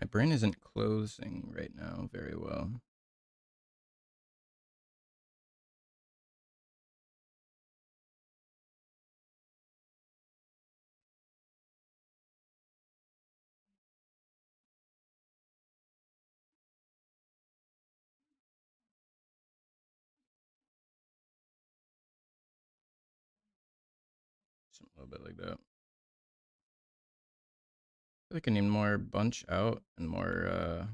My brain isn't closing right now very well. Just a little bit like that. I feel like I need more bunch out and more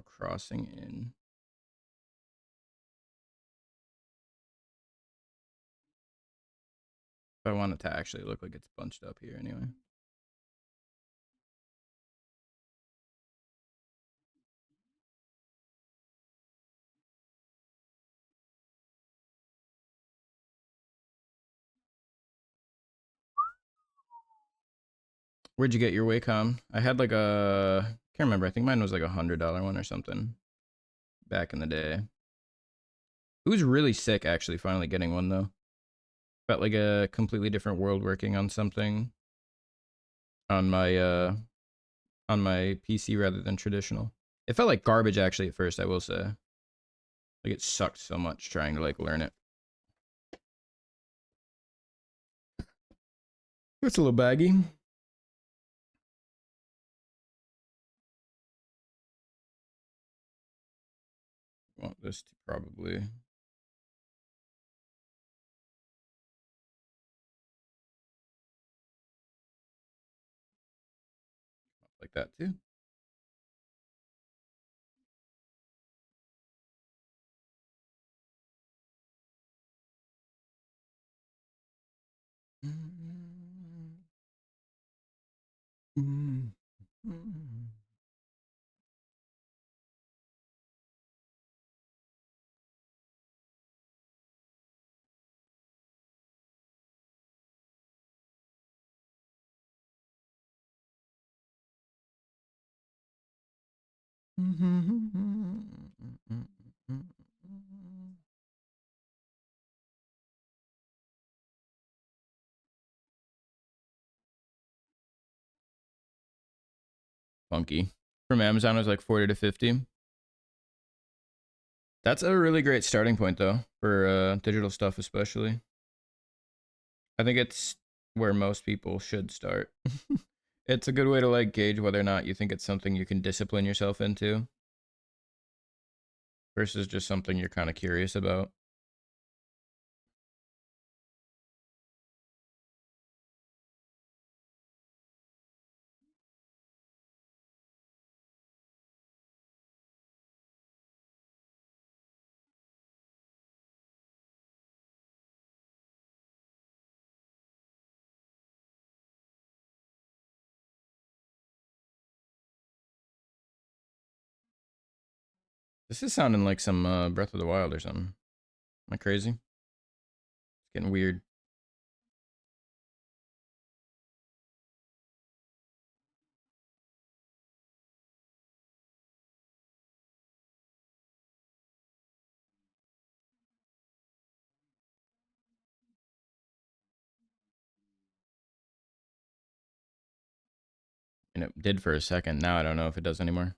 crossing in. If I want it to actually look like it's bunched up here anyway. Where'd you get your Wacom? I had like a, can't remember. I think mine was like $100 one or something back in the day. It was really sick actually finally getting one though. Felt like a completely different world working on something on my PC rather than traditional. It felt like garbage actually at first, I will say. Like it sucked so much trying to like learn it. It's a little baggy. Want this to probably like that too. Funky. From Amazon it was like 40 to 50. That's a really great starting point though for digital stuff especially. I think it's where most people should start. It's a good way to like gauge whether or not you think it's something you can discipline yourself into versus just something you're kind of curious about. This is sounding like some Breath of the Wild or something. Am I crazy? It's getting weird. And it did for a second. Now I don't know if it does anymore.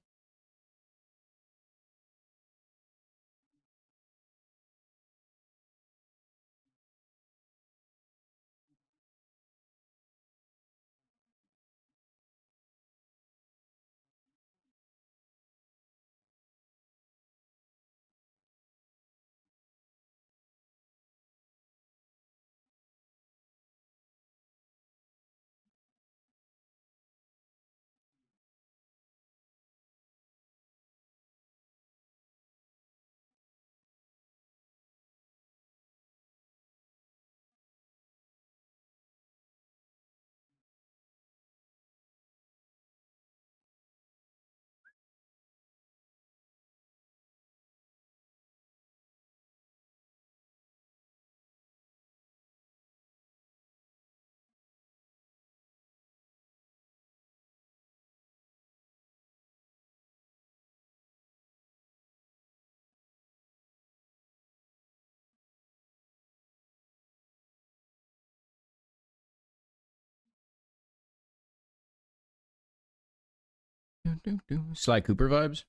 Sly Cooper vibes.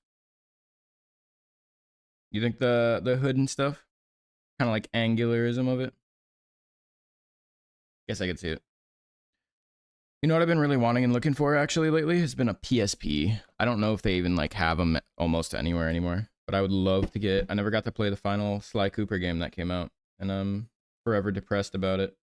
You think the hood and stuff, kind of like angularism of it? Guess I could see it. You know what I've been really wanting and looking for actually lately has been a PSP. I don't know if they even like have them almost anywhere anymore, but I would love to get. I never got to play the final Sly Cooper game that came out, and I'm forever depressed about it.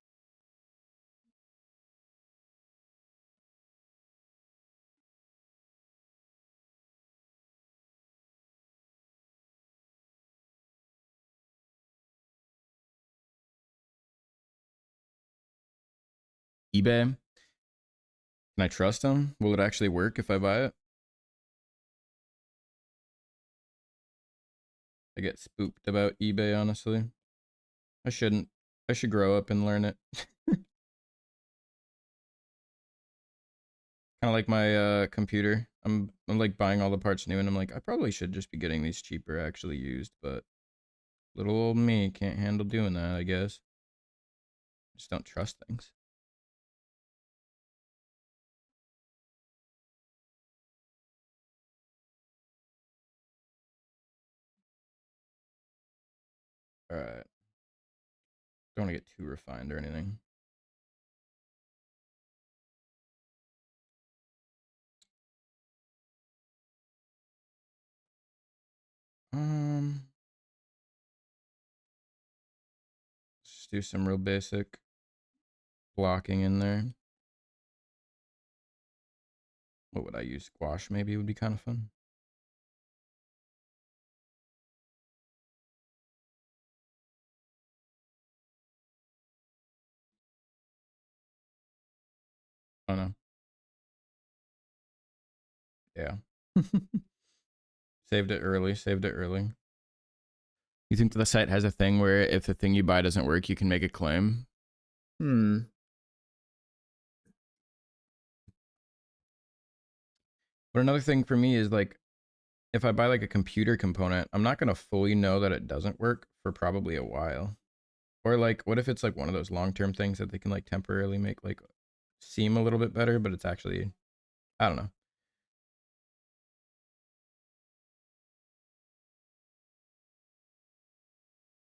eBay. Can I trust them? Will it actually work if I buy it? I get spooked about eBay, honestly. I shouldn't. I should grow up and learn it. Kind of like my computer. I'm like buying all the parts new, and I'm like, I probably should just be getting these cheaper, actually used, but little old me can't handle doing that, I guess. Just don't trust things. All right. Don't want to get too refined or anything. Um, just do some real basic blocking in there. What would I use? Squash maybe would be kind of fun. Oh no. Yeah. Saved it early. Saved it early. You think the site has a thing where if the thing you buy doesn't work, you can make a claim? Hmm. But another thing for me is like, if I buy like a computer component, I'm not gonna fully know that it doesn't work for probably a while. Or like, what if it's like one of those long-term things that they can like temporarily make like seem a little bit better, but it's actually, I don't know.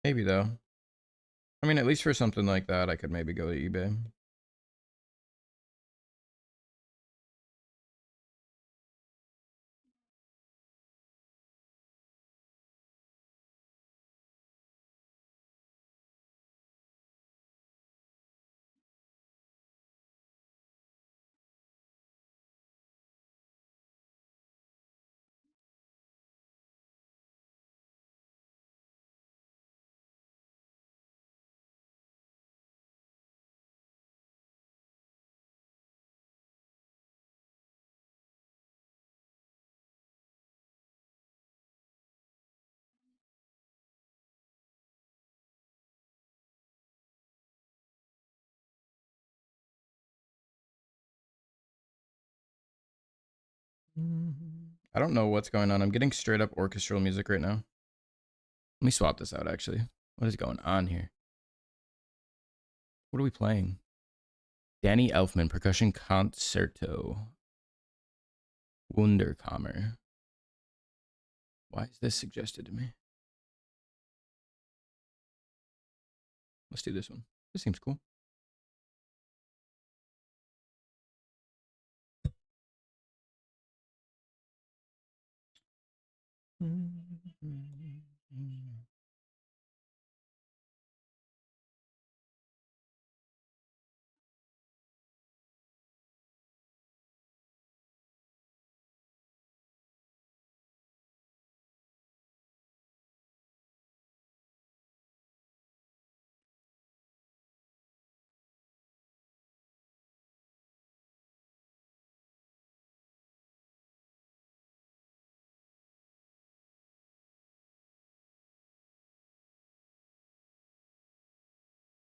Maybe though. I mean, at least for something like that, I could maybe go to eBay. I don't know what's going on. I'm getting straight up orchestral music right now. Let me swap this out, actually. What is going on here? What are we playing? Danny Elfman, Percussion Concerto. Wunderkammer. Why is this suggested to me? Let's do this one. This seems cool.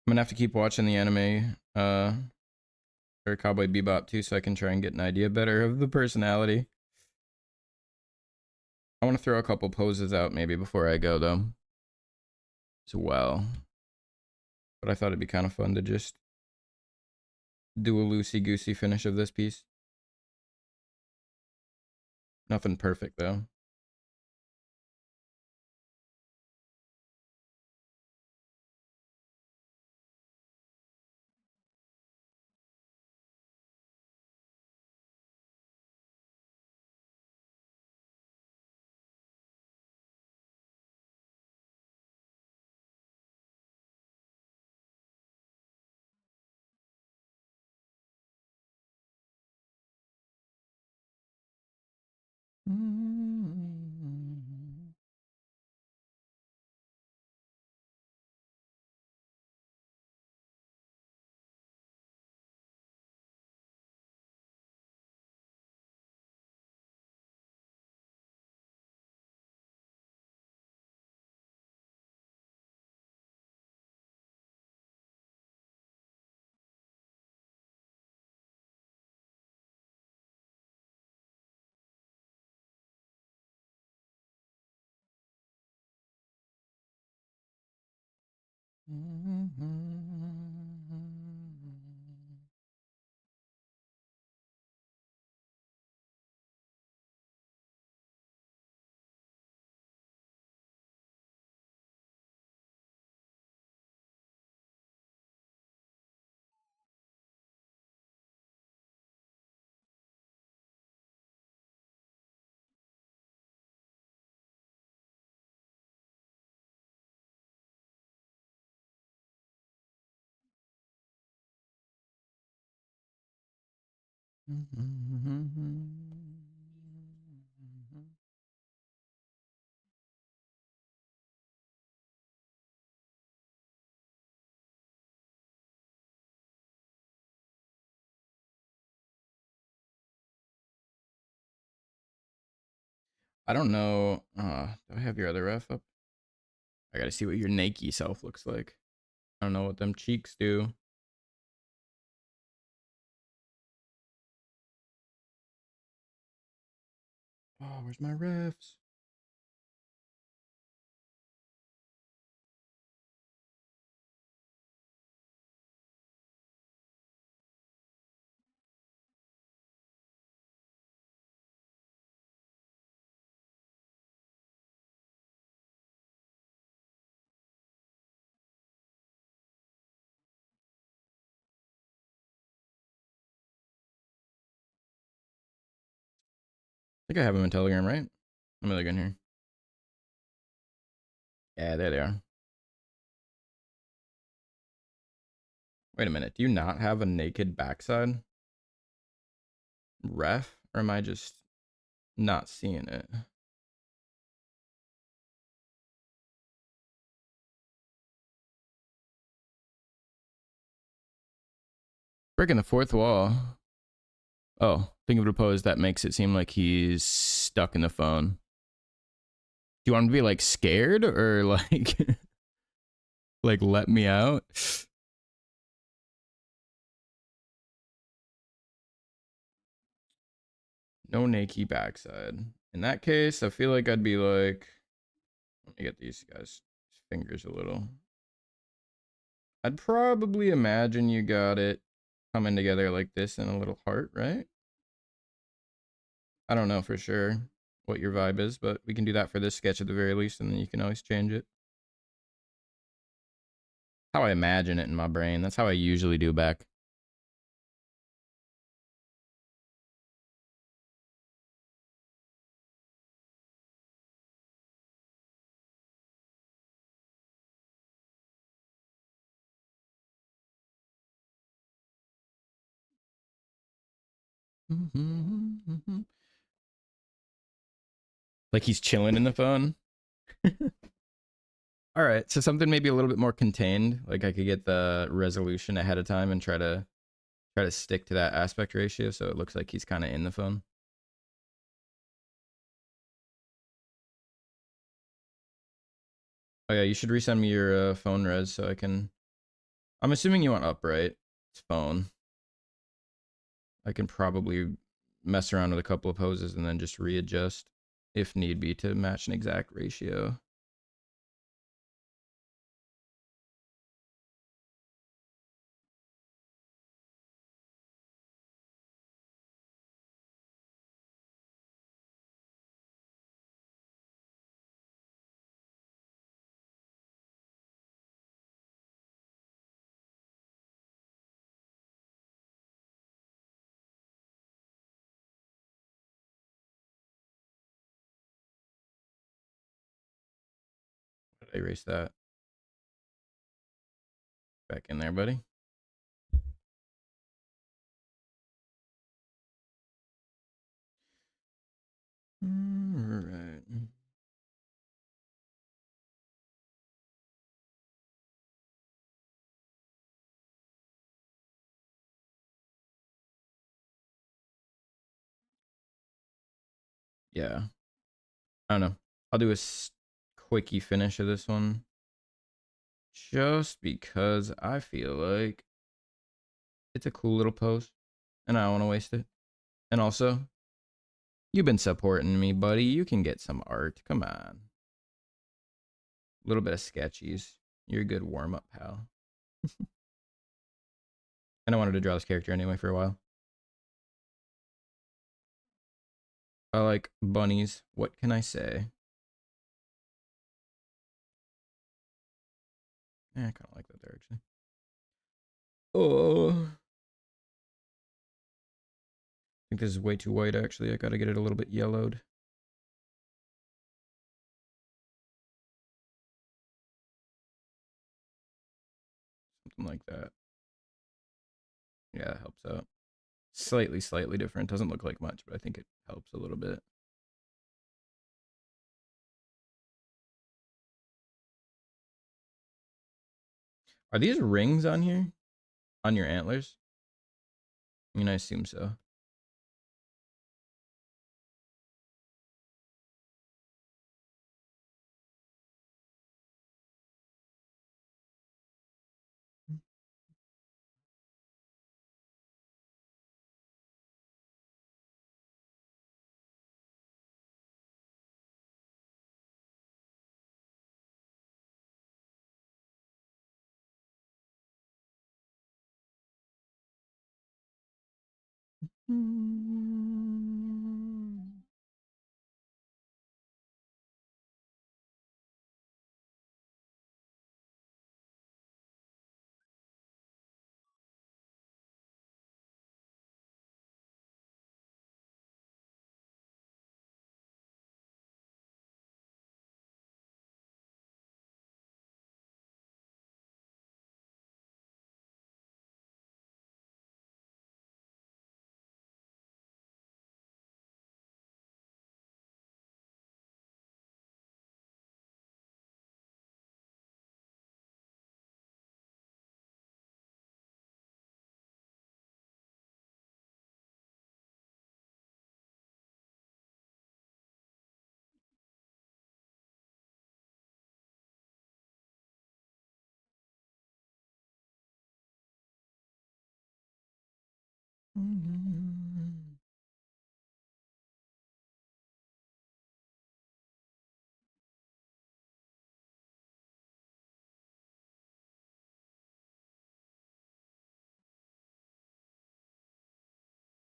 I'm gonna have to keep watching the anime, or Cowboy Bebop too, so I can try and get an idea better of the personality. I want to throw a couple poses out maybe before I go though, as well. But I thought it'd be kind of fun to just do a loosey-goosey finish of this piece. Nothing perfect though. I don't know. Do I have your other ref up? I gotta see what your naked self looks like. I don't know what them cheeks do. Oh, where's my refs? I think I have them in Telegram, right? Let me look in here. Yeah, there they are. Wait a minute. Do you not have a naked backside ref? Or am I just not seeing it? Breaking the fourth wall. Oh, think of the pose that makes it seem like he's stuck in the phone. Do you want him to be like scared or like like let me out? No naked backside. In that case, I feel like I'd be like, let me get these guys' fingers a little. I'd probably imagine you got it coming together like this in a little heart, right? I don't know for sure what your vibe is, but we can do that for this sketch at the very least, and then you can always change it. How I imagine it in my brain. That's how I usually do back. Like he's chilling in the phone. All right, so something maybe a little bit more contained. Like I could get the resolution ahead of time and try to stick to that aspect ratio so it looks like he's kind of in the phone. Oh yeah, you should resend me your phone res so I can. I'm assuming you want upright. It's phone. I can probably mess around with a couple of poses and then just readjust if need be to match an exact ratio. Erase that. Back in there, buddy. All right. Yeah. I don't know. I'll do a quickie finish of this one. Just because I feel like it's a cool little pose and I don't want to waste it. And also, you've been supporting me, buddy. You can get some art. Come on. A little bit of sketchies. You're a good warm up, pal. And I wanted to draw this character anyway for a while. I like bunnies. What can I say? I kind of like that there, actually. Oh. I think this is way too white, actually. I gotta get it a little bit yellowed. Something like that. Yeah, that helps out. Slightly different. Doesn't look like much, but I think it helps a little bit. Are these rings on here? On your antlers? I mean, I assume so.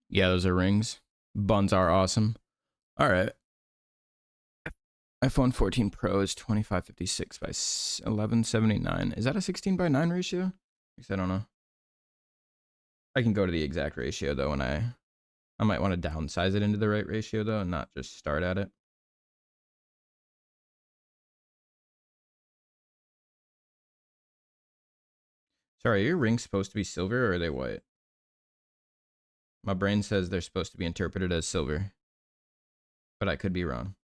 Yeah, those are rings. Buns are awesome. All right. iPhone 14 Pro is 2556 by 1179. Is that a 16 by 9 ratio? I don't know. I can go to the exact ratio though when I might want to downsize it into the right ratio though and not just start at it. Sorry, are your rings supposed to be silver or are they white? My brain says they're supposed to be interpreted as silver, but I could be wrong.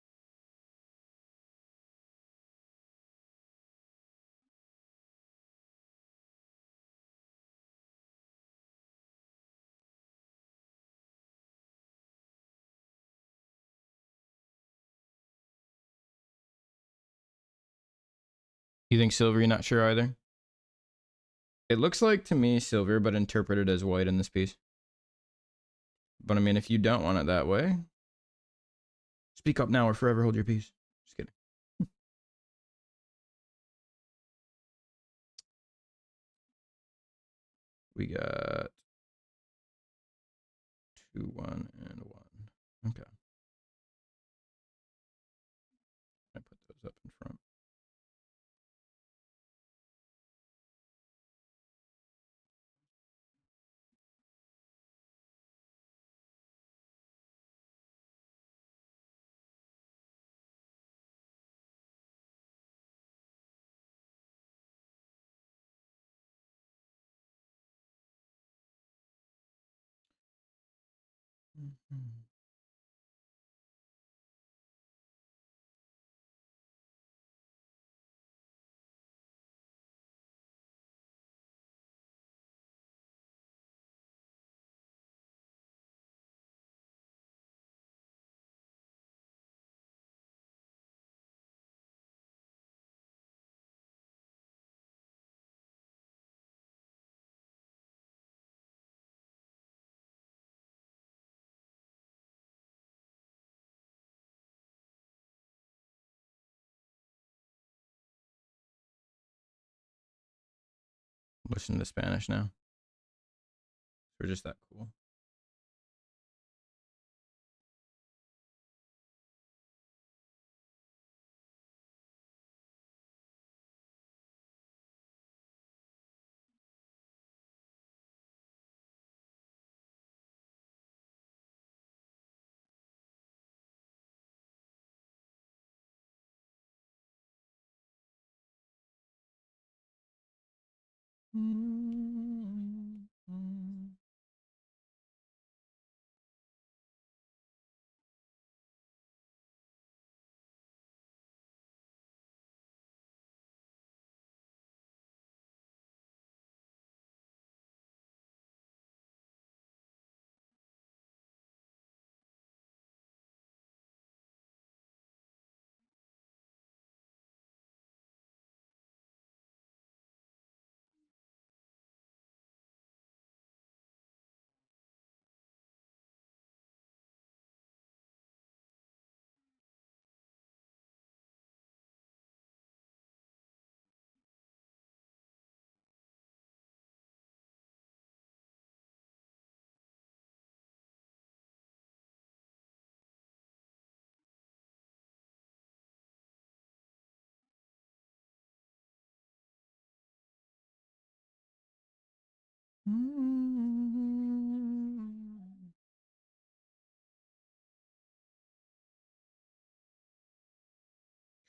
You think silver? You're not sure either? It looks like to me silver, but interpreted as white in this piece. But I mean, if you don't want it that way, speak up now or forever hold your peace. Just kidding. We got 2, 1, and 1. Okay. I put those up in front. Mm-hmm. Listen to Spanish now. We're just that cool. Mm-hmm.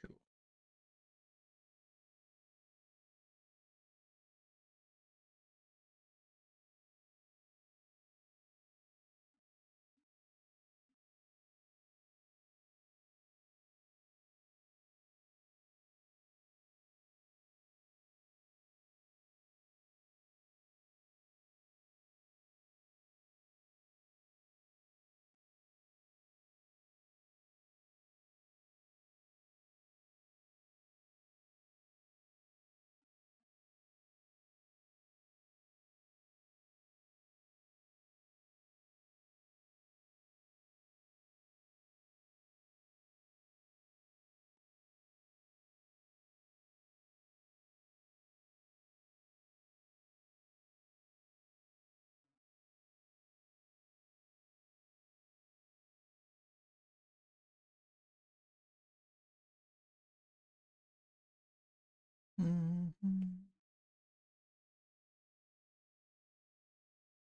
Cool.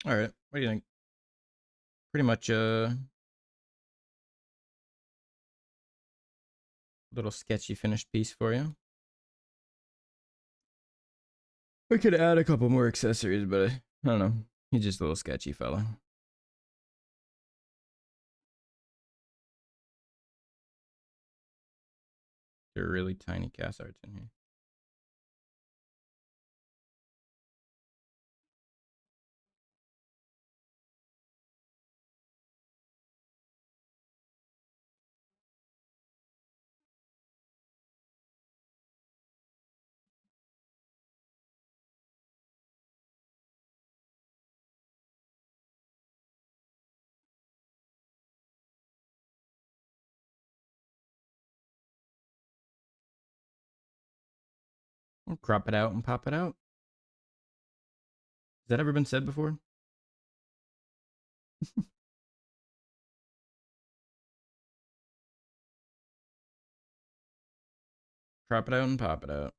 All right. What do you think? Pretty much a little sketchy finished piece for you. We could add a couple more accessories, but I don't know. He's just a little sketchy fella. There are really tiny cast arts in here. We'll crop it out and pop it out. Has that ever been said before? Crop it out and pop it out.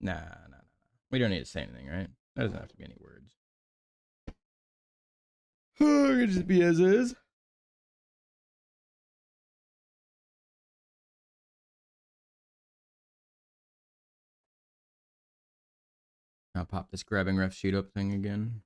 Nah. We don't need to say anything, right? That doesn't have to be any words. It can just be as is. I'll pop this grabbing ref sheet up thing again.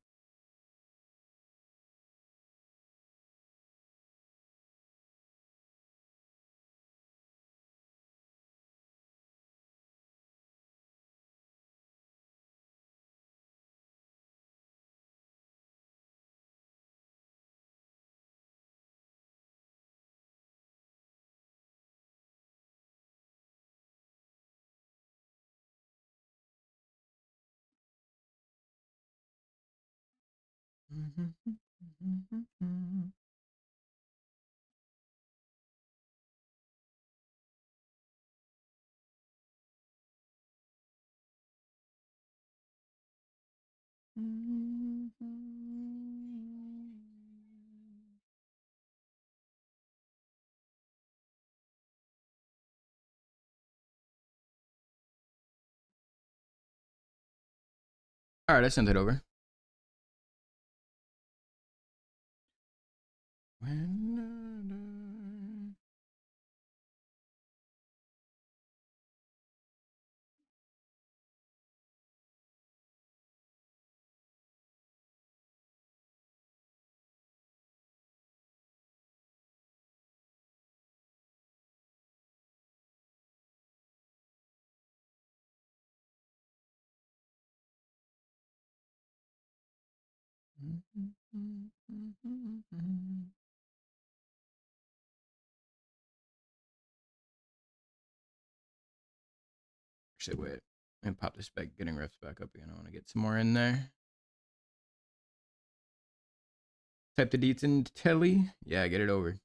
All right, I sent it over. Actually, wait. And pop this back, getting refs back up again. I want to get some more in there. Type the deets in telly. Yeah, get it over.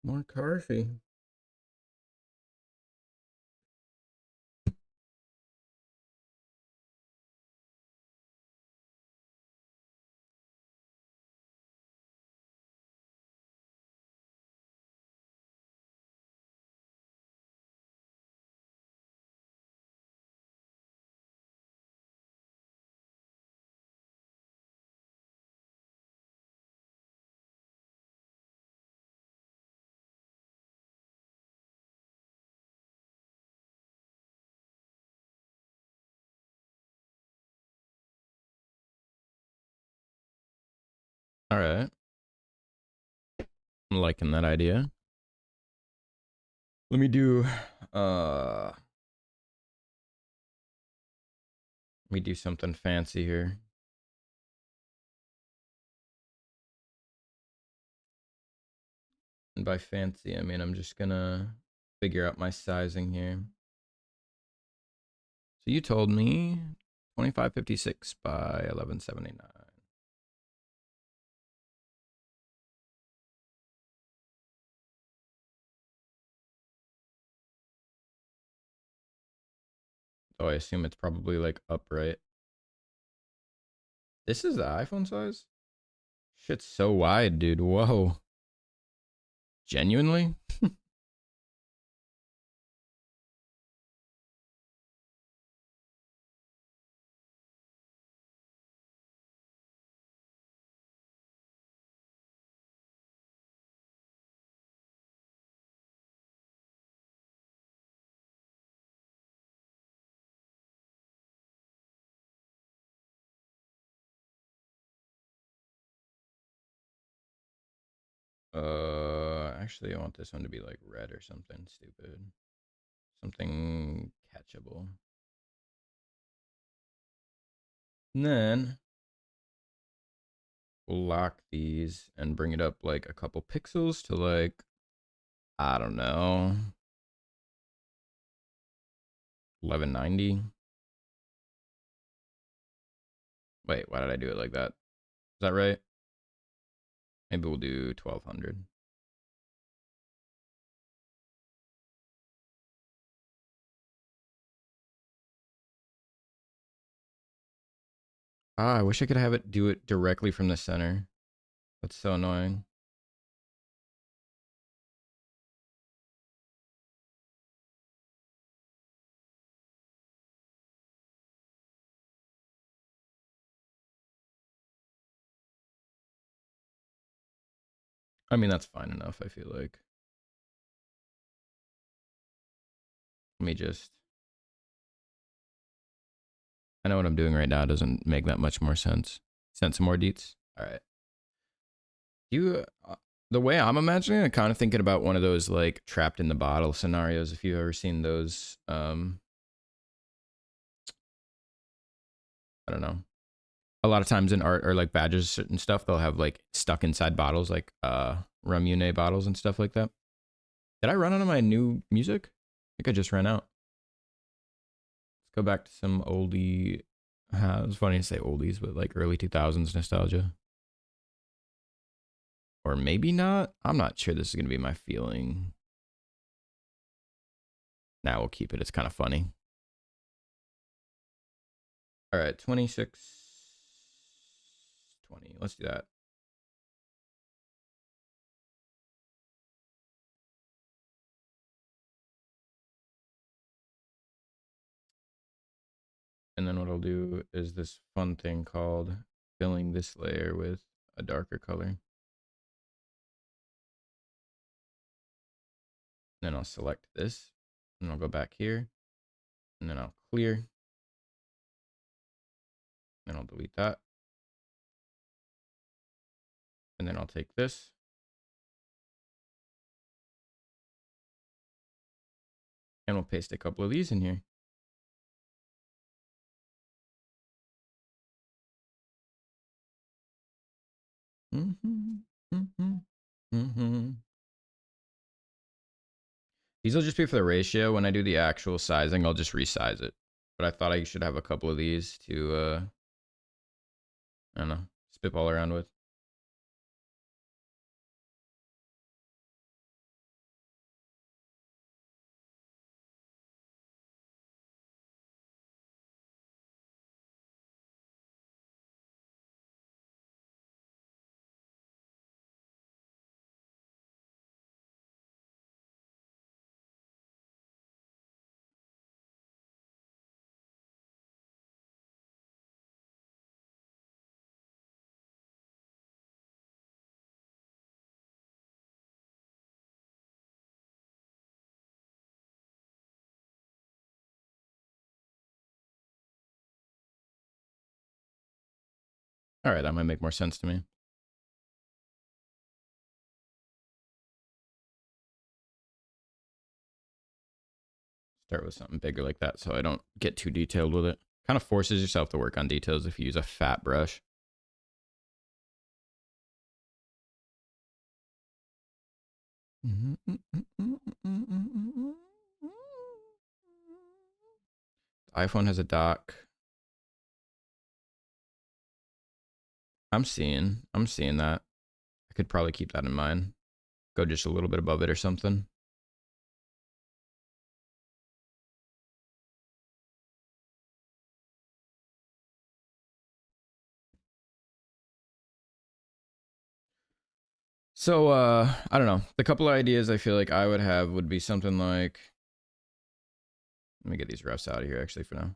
More coffee. All right. I'm liking that idea. Let me do uh let me do something fancy here. And by fancy, I mean I'm just gonna figure out my sizing here. So you told me 2556 by 1179. Oh, I assume it's probably like upright. This is the iPhone size? Shit's so wide, dude. Whoa. Genuinely? Actually, I want this one to be like red or something stupid. Something catchable. And then we'll lock these and bring it up like a couple pixels to like, I don't know, 1190. Wait, why did I do it like that? Is that right? Maybe we'll do 1200. Ah, I wish I could have it do it directly from the center. That's so annoying. I mean, that's fine enough, I feel like. Let me just. I know what I'm doing right now doesn't make that much more sense. Send some more deets. All right. You, the way I'm imagining it, kind of thinking about one of those like trapped in the bottle scenarios. If you've ever seen those, I don't know. A lot of times in art or like badges and stuff, they'll have like stuck inside bottles, like Ramune bottles and stuff like that. Did I run out of my new music? I think I just ran out. Let's go back to some oldie. It's funny to say oldies, but like early 2000s nostalgia. Or maybe not. I'm not sure this is going to be my feeling. Now we'll keep it. It's kind of funny. All right, 26, 20. Let's do that. And then what I'll do is this fun thing called filling this layer with a darker color. Then I'll select this, and I'll go back here, and then I'll clear. Then I'll delete that. And then I'll take this. And we'll paste a couple of these in here. These will just be for the ratio. When I do the actual sizing, I'll just resize it. But I thought I should have a couple of these to, I don't know, spitball around with. All right, that might make more sense to me. Start with something bigger like that so I don't get too detailed with it. Kind of forces yourself to work on details if you use a fat brush. The iPhone has a dock. I'm seeing that. I could probably keep that in mind. Go just a little bit above it or something. So I don't know. The couple of ideas I feel like I would have would be something like, let me get these refs out of here actually for now.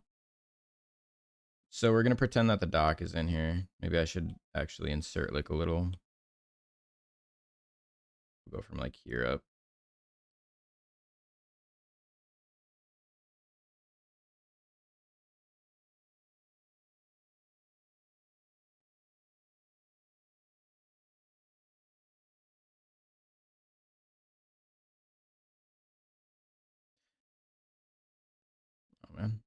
So we're gonna pretend that the dock is in here. Maybe I should actually insert like a little, we'll go from like here up. Oh man.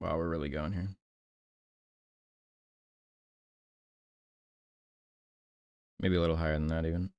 Wow, we're really going here. Maybe a little higher than that even.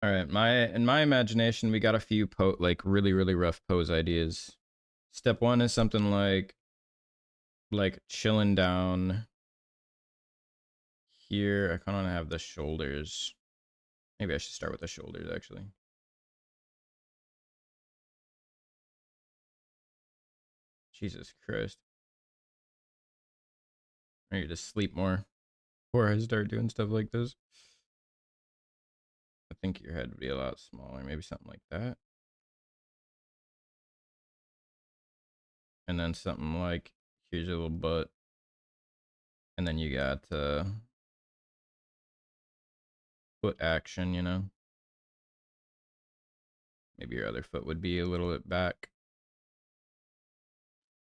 All right, in my imagination, we got a few like really rough pose ideas. Step one is something like chilling down here. I kind of want to have the shoulders. Maybe I should start with the shoulders actually. Jesus Christ. I need to sleep more before I start doing stuff like this. I think your head would be a lot smaller, maybe something like that. And then something like, here's your little butt. And then you got foot action, you know. Maybe your other foot would be a little bit back.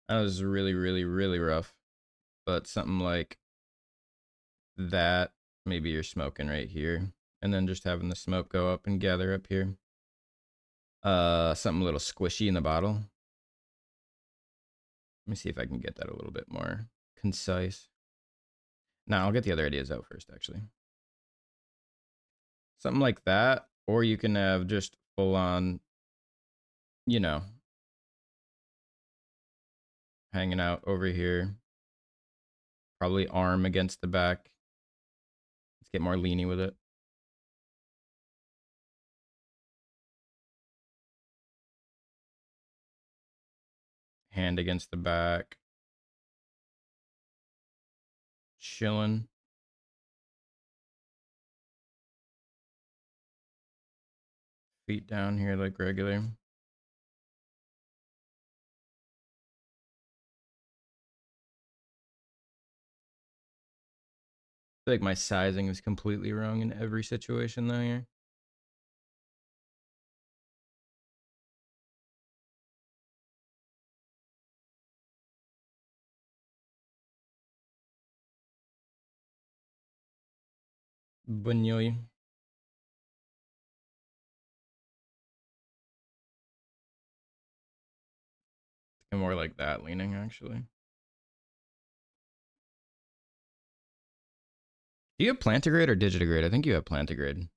That was really rough. But something like that, maybe you're smoking right here. And then just having the smoke go up and gather up here. Something a little squishy in the bottle. Let me see if I can get that a little bit more concise. Now I'll get the other ideas out first, actually. Something like that, or you can have just full on, you know, hanging out over here. Probably arm against the back. Let's get more leany with it. Hand against the back. Chilling. Feet down here like regular. I feel like my sizing is completely wrong in every situation though here. Bunyoi. And more like that leaning, actually. Do you have plantigrade or digitigrade? I think you have plantigrade.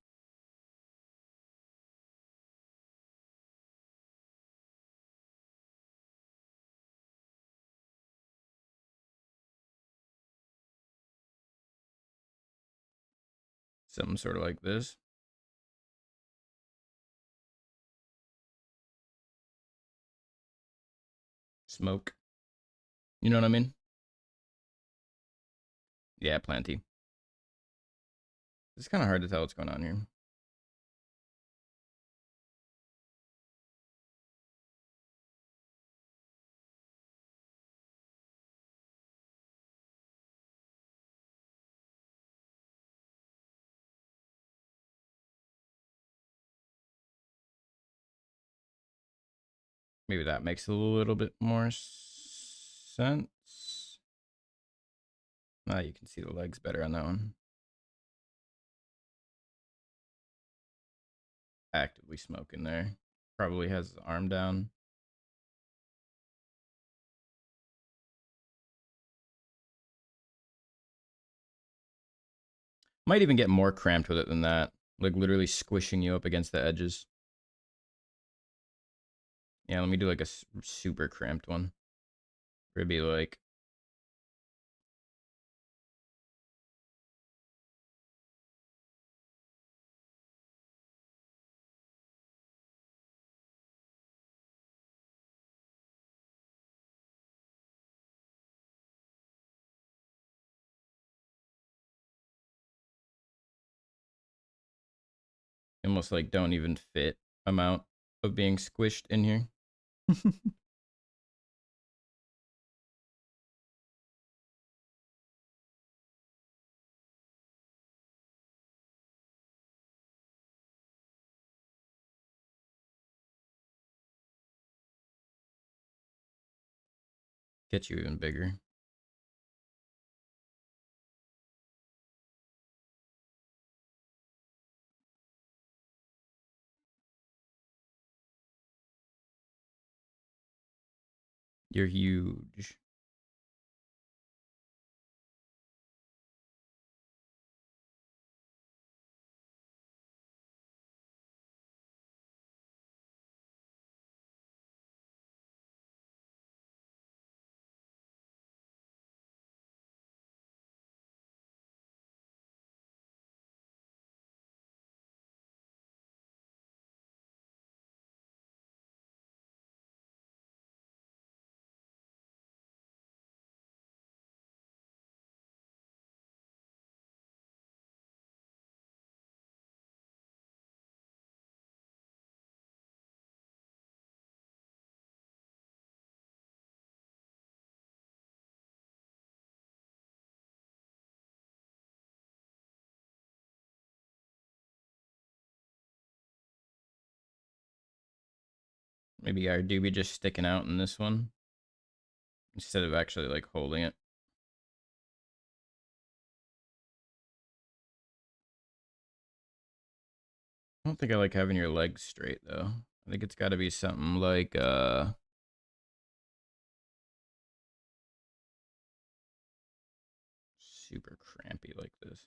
Something sort of like this. Smoke. You know what I mean? Yeah, planty. It's kind of hard to tell what's going on here. Maybe that makes a little bit more sense. Now you can see the legs better on that one. Actively smoking there. Probably has his arm down. Might even get more cramped with it than that. Like literally squishing you up against the edges. Yeah, let me do like a super cramped one. It'd be like... almost like don't even fit amount of being squished in here. Get you even bigger. You're huge. Maybe our doobie just sticking out in this one instead of actually like holding it. I don't think I like having your legs straight though. I think it's got to be something like super crampy like this.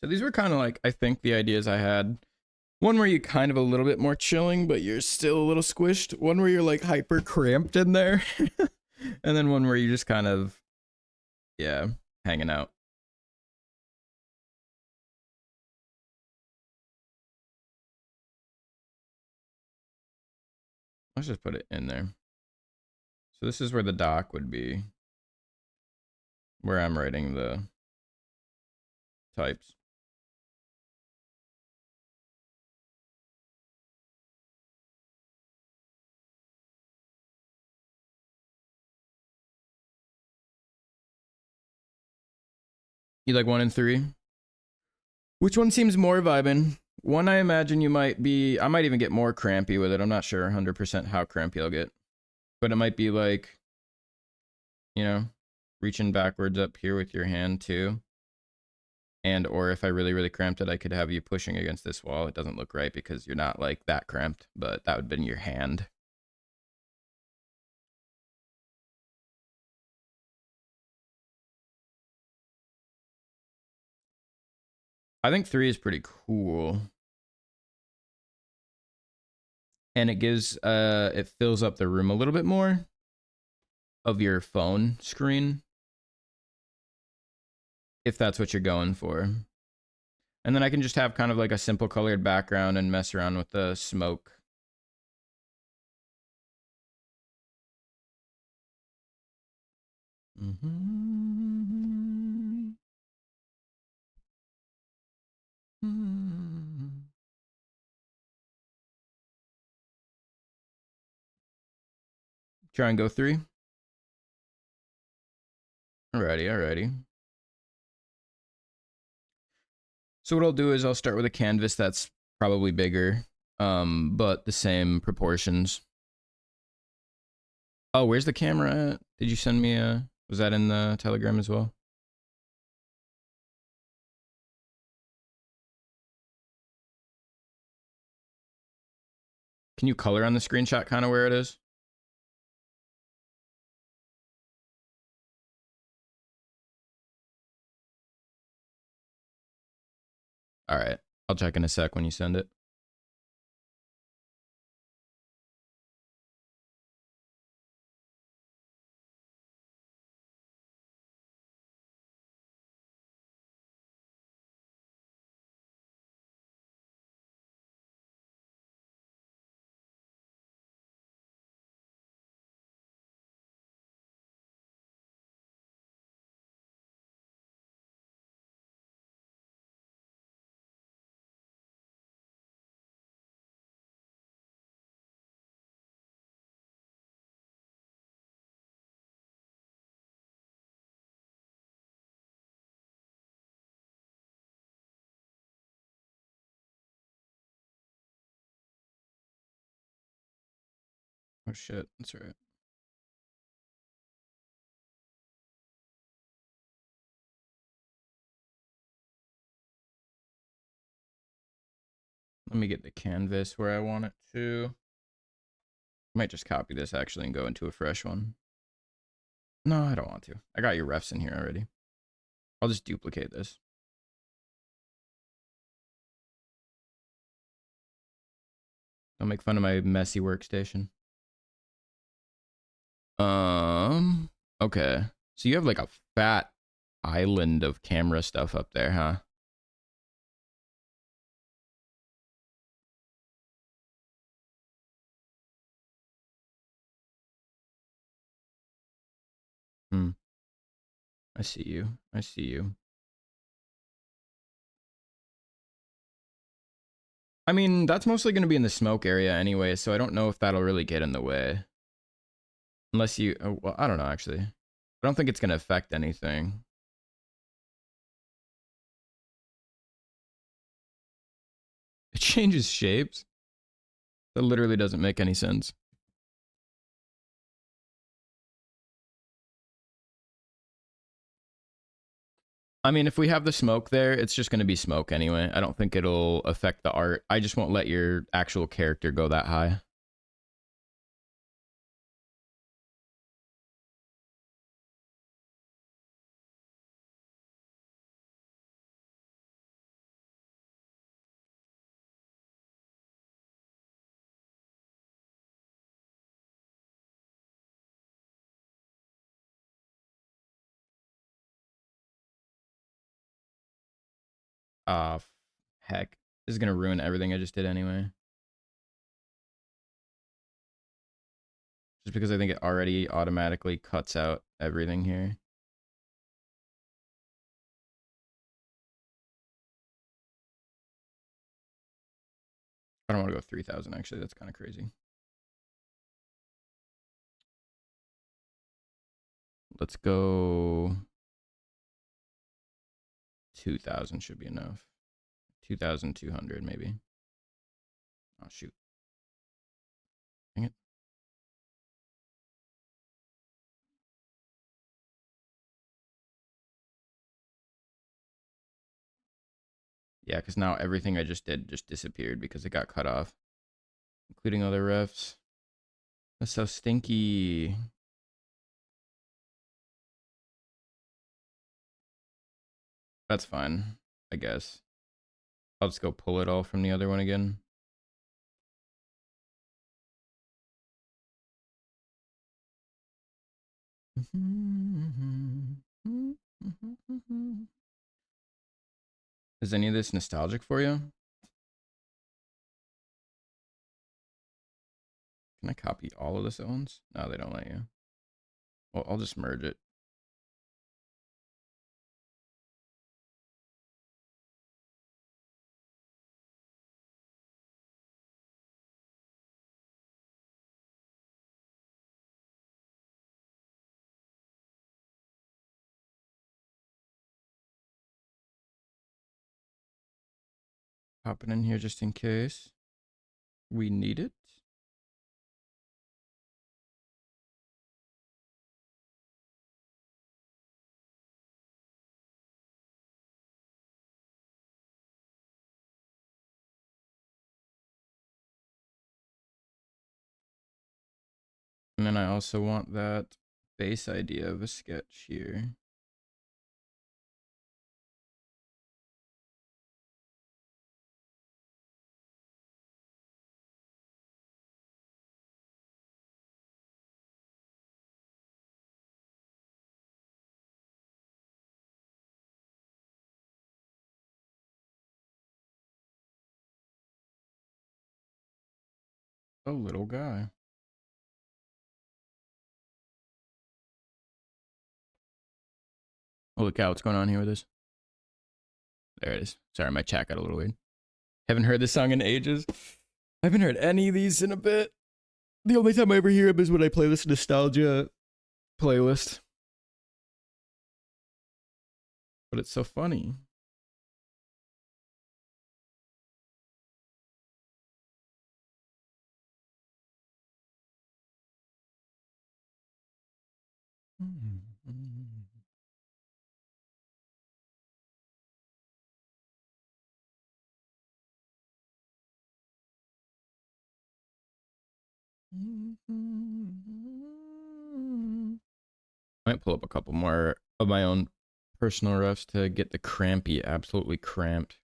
So these were kind of like, I think the ideas I had. One where you kind of a little bit more chilling, but you're still a little squished. One where you're like hyper cramped in there. And then one where you just kind of, yeah, hanging out. Let's just put it in there. So this is where the dock would be. where I'm writing the types. You like 1 and 3? Which one seems more vibing? One, I imagine you might be. I might even get more crampy with it. I'm not sure 100% how crampy I'll get, but it might be like, you know, reaching backwards up here with your hand too. And or if I really, really cramped it, I could have you pushing against this wall. It doesn't look right because you're not like that cramped, but that would have been your hand. I think 3 is pretty cool. And it gives it fills up the room a little bit more of your phone screen, if that's what you're going for. And then I can just have kind of like a simple colored background and mess around with the smoke. Try and go 3. Alrighty. So what I'll do is I'll start with a canvas that's probably bigger, but the same proportions. Oh, where's the camera at? Did you send me a... Was that in the Telegram as well? Can you color on the screenshot kind of where it is? All right. I'll check in a sec when you send it. Oh shit, that's right. Let me get the canvas where I want it to. I might just copy this actually and go into a fresh one. No, I don't want to. I got your refs in here already. I'll just duplicate this. Don't make fun of my messy workstation. Okay. So you have like a fat island of camera stuff up there, huh? Hmm. I see you. I see you. I mean, that's mostly going to be in the smoke area anyway, so I don't know if that'll really get in the way. Unless you... well, I don't know, actually. I don't think it's going to affect anything. It changes shapes? That literally doesn't make any sense. I mean, if we have the smoke there, it's just going to be smoke anyway. I don't think it'll affect the art. I just won't let your actual character go that high. Ah, heck. This is going to ruin everything I just did anyway. Just because I think it already automatically cuts out everything here. I don't want to go 3,000 actually. That's kind of crazy. Let's go 2,000 should be enough. 2,200 maybe. Oh shoot. Dang it. Yeah, because now everything I just did just disappeared because it got cut off, including other refs. That's so stinky. That's fine, I guess. I'll just go pull it all from the other one again. Is any of this nostalgic for you? Can I copy all of this at once? No, they don't let you. Well, I'll just merge it. Pop it in here just in case we need it. And then I also want that base idea of a sketch here. A little guy. Holy cow, what's going on here with this? There it is. Sorry, my chat got a little weird. Haven't heard this song in ages. I haven't heard any of these in a bit. The only time I ever hear them is when I play this nostalgia playlist. But it's so funny. I might pull up a couple more of my own personal refs to get the crampy absolutely cramped.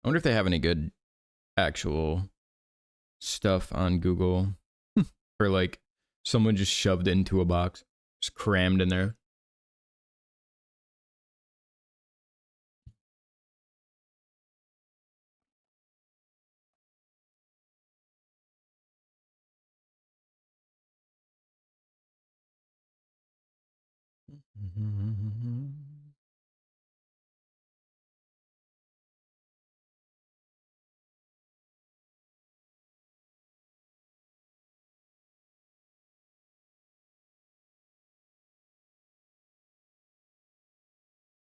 I wonder if they have any good actual stuff on Google or like someone just shoved into a box, just crammed in there.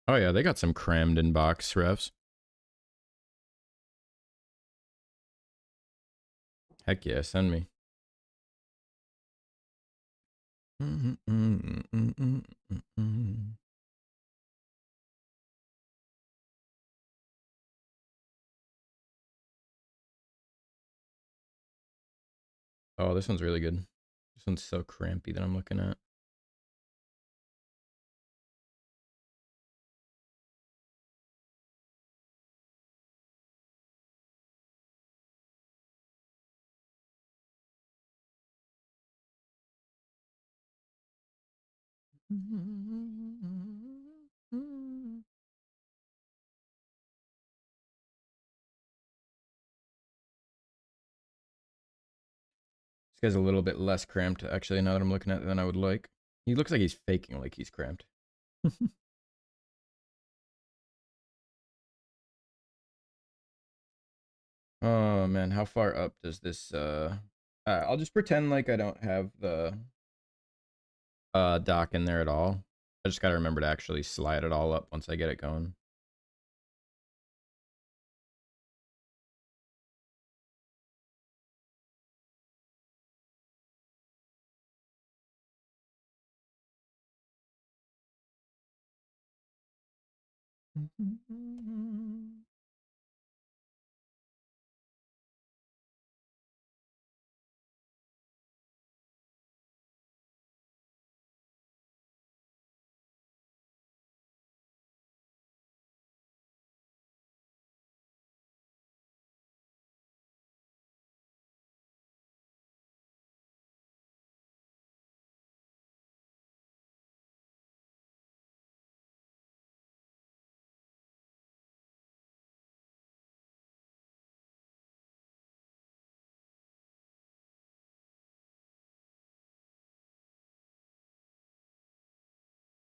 Oh yeah, they got some crammed in box refs. Heck yeah, send me. Oh, this one's really good. This one's so crampy that I'm looking at. This guy's a little bit less cramped, actually, now that I'm looking at it than I would like. He looks like he's faking like he's cramped. Oh man, how far up does this I'll just pretend like I don't have the dock in there at all. I just gotta remember to actually slide it all up once I get it going.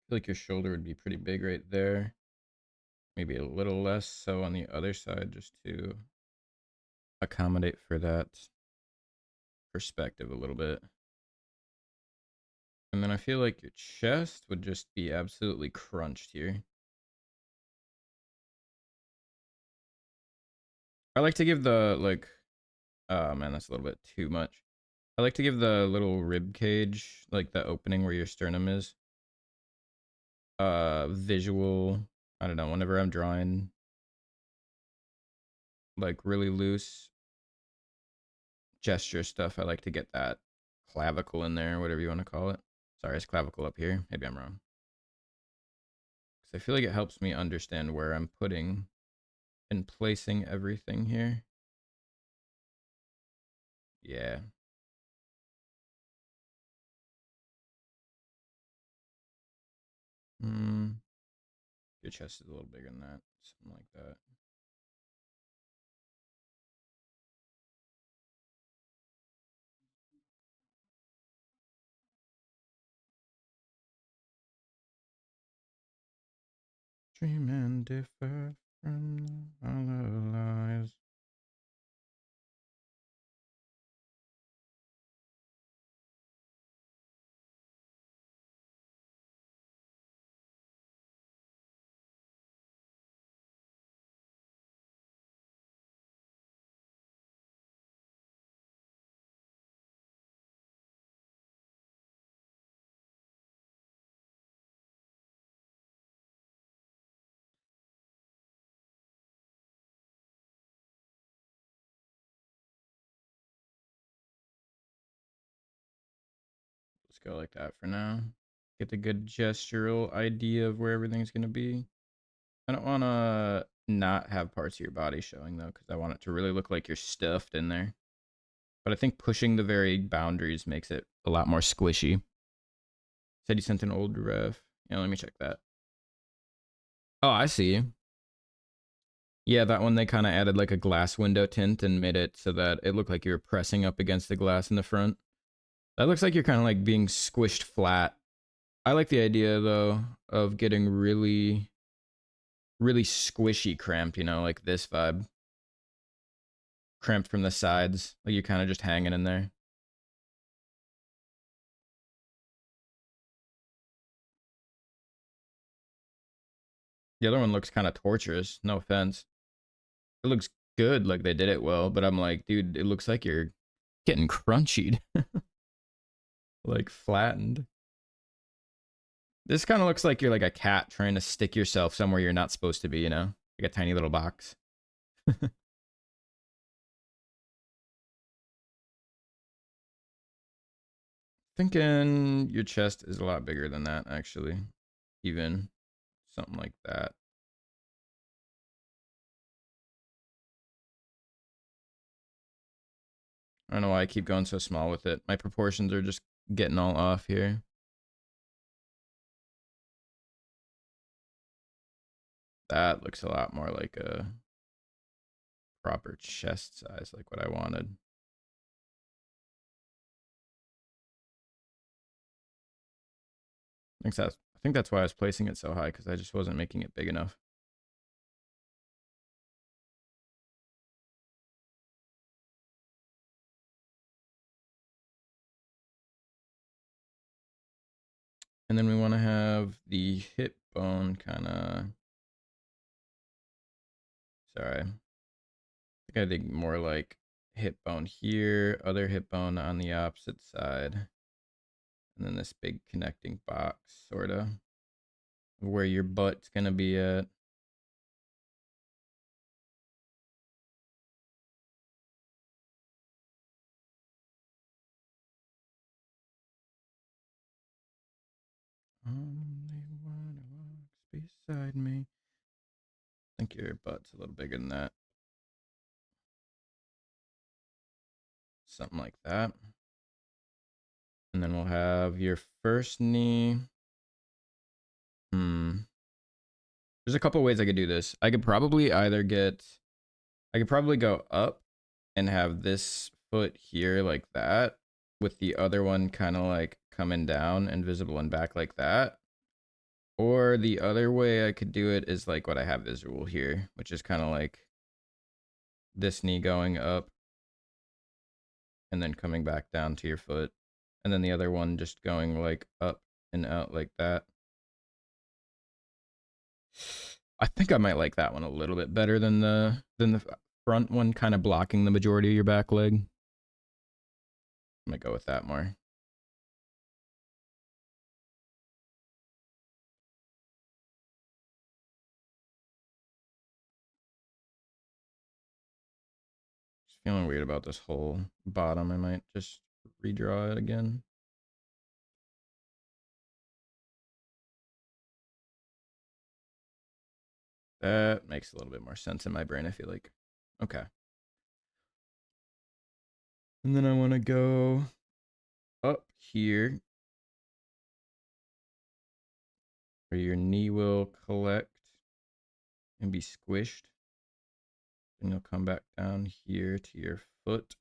Feel like your shoulder would be pretty big right there. Maybe a little less so on the other side just to accommodate for that perspective a little bit. And then I feel like your chest would just be absolutely crunched here. I like to give the like oh man, that's a little bit too much. I like to give the little rib cage, like the opening where your sternum is, visual. I don't know, whenever I'm drawing like really loose gesture stuff, I like to get that clavicle in there, whatever you want to call it. Sorry, it's clavicle up here. Maybe I'm wrong. Because I feel like it helps me understand where I'm putting and placing everything here. Yeah. Hmm. Your chest is a little bigger than that. Something like that. Dream and differ from other lies. Let's go like that for now. Get the good gestural idea of where everything's going to be. I don't want to not have parts of your body showing though, because I want it to really look like you're stuffed in there. But I think pushing the very boundaries makes it a lot more squishy. Said you sent an old ref. Yeah, let me check that. Oh, I see. Yeah, that one they kind of added like a glass window tint and made it so that it looked like you were pressing up against the glass in the front. That looks like you're kind of like being squished flat. I like the idea though of getting really, really squishy cramped, you know, like this vibe. Cramped from the sides, like you're kind of just hanging in there. The other one looks kind of torturous, no offense. It looks good, like they did it well, but I'm like, dude, it looks like you're getting crunchied, like flattened. This kind of looks like you're like a cat trying to stick yourself somewhere you're not supposed to be, you know? Like a tiny little box. Thinking your chest is a lot bigger than that, actually. Even something like that. I don't know why I keep going so small with it. My proportions are just getting all off here. That looks a lot more like a proper chest size, like what I wanted. I think that's why I was placing it so high, because I just wasn't making it big enough. And then we want to have the hip bone kind of, sorry. I think more like hip bone here, other hip bone on the opposite side. And then this big connecting box, sort of, where your butt's going to be at. Only one walks beside me. I think your butt's a little bigger than that. Something like that. And then we'll have your first knee. There's a couple ways I could do this. I could probably go up and have this foot here like that, with the other one kind of like coming down and visible and back like that. Or the other way I could do it is like what I have visual here, which is kind of like this knee going up and then coming back down to your foot. And then the other one just going like up and out like that. I think I might like that one a little bit better than the front one kind of blocking the majority of your back leg. I'm gonna go with that more. Just feeling weird about this whole bottom. I might just redraw it again. That makes a little bit more sense in my brain, I feel like. Okay. And then I want to go up here where your knee will collect and be squished. Then you'll come back down here to your foot.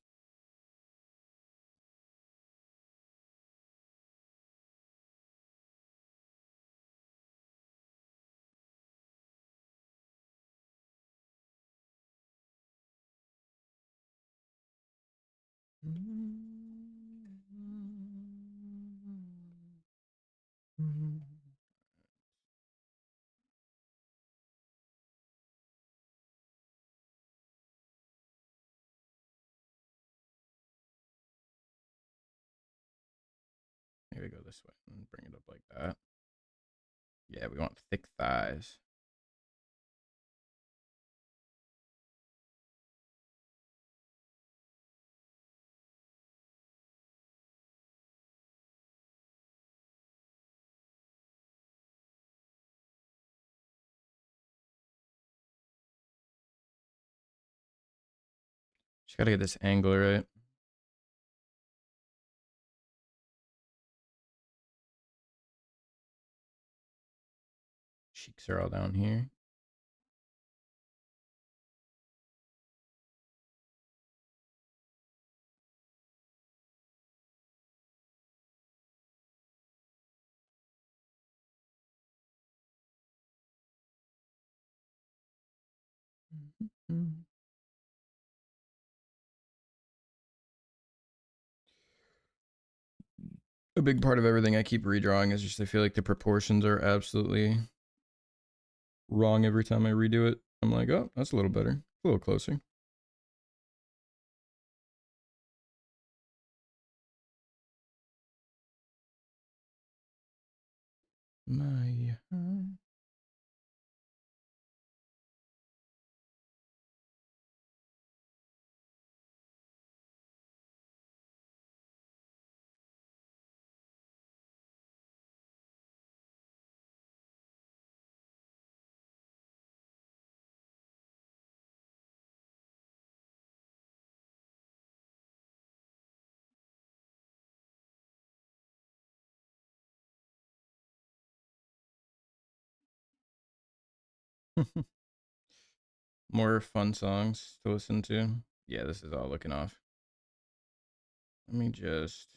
Maybe go this way and bring it up like that. Yeah, we want thick thighs. Just gotta get this angle right. Cheeks are all down here. A big part of everything I keep redrawing is just I feel like the proportions are absolutely wrong every time I redo it. I'm like, oh, that's a little better. A little closer. My more fun songs to listen to. Yeah, this is all looking off. Let me just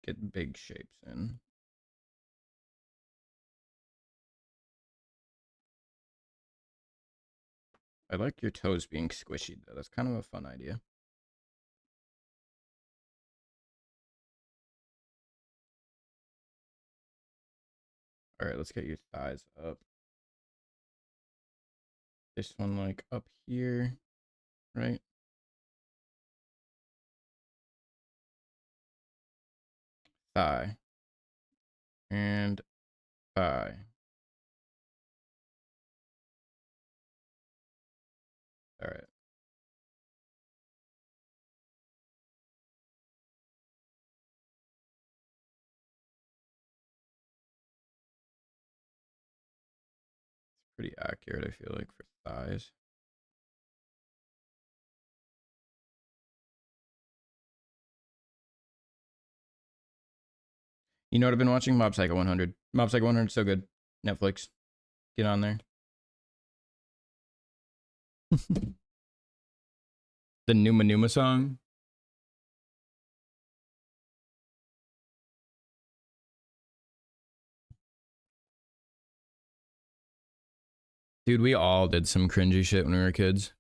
get big shapes in. I like your toes being squishy though. That's kind of a fun idea. All right, let's get your thighs up. This one like up here, right? Thigh and thigh. All right. Pretty accurate, I feel like, for thighs. You know what I've been watching? Mob Psycho 100. Mob Psycho 100 is so good. Netflix. Get on there. The Numa Numa song. Dude, we all did some cringy shit when we were kids.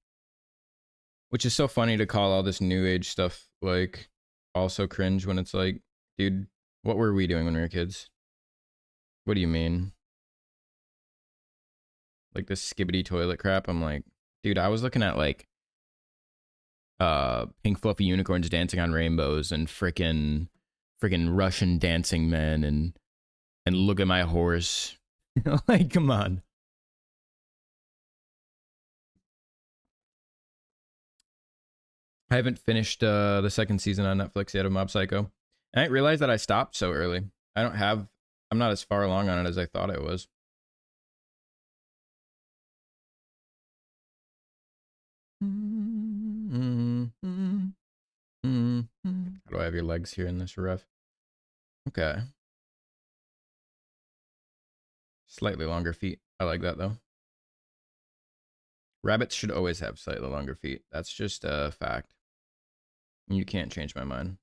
Which is so funny to call all this new age stuff like also cringe when it's like, dude, what were we doing when we were kids? What do you mean? Like this skibbity toilet crap? I'm like, dude, I was looking at like pink fluffy unicorns dancing on rainbows and freaking Russian dancing men and look at my horse. Like, come on. I haven't finished the second season on Netflix yet of Mob Psycho. And I didn't realize that I stopped so early. I'm not as far along on it as I thought I was. How do I have your legs here in this ref? Okay. Slightly longer feet. I like that though. Rabbits should always have slightly longer feet. That's just a fact. You can't change my mind.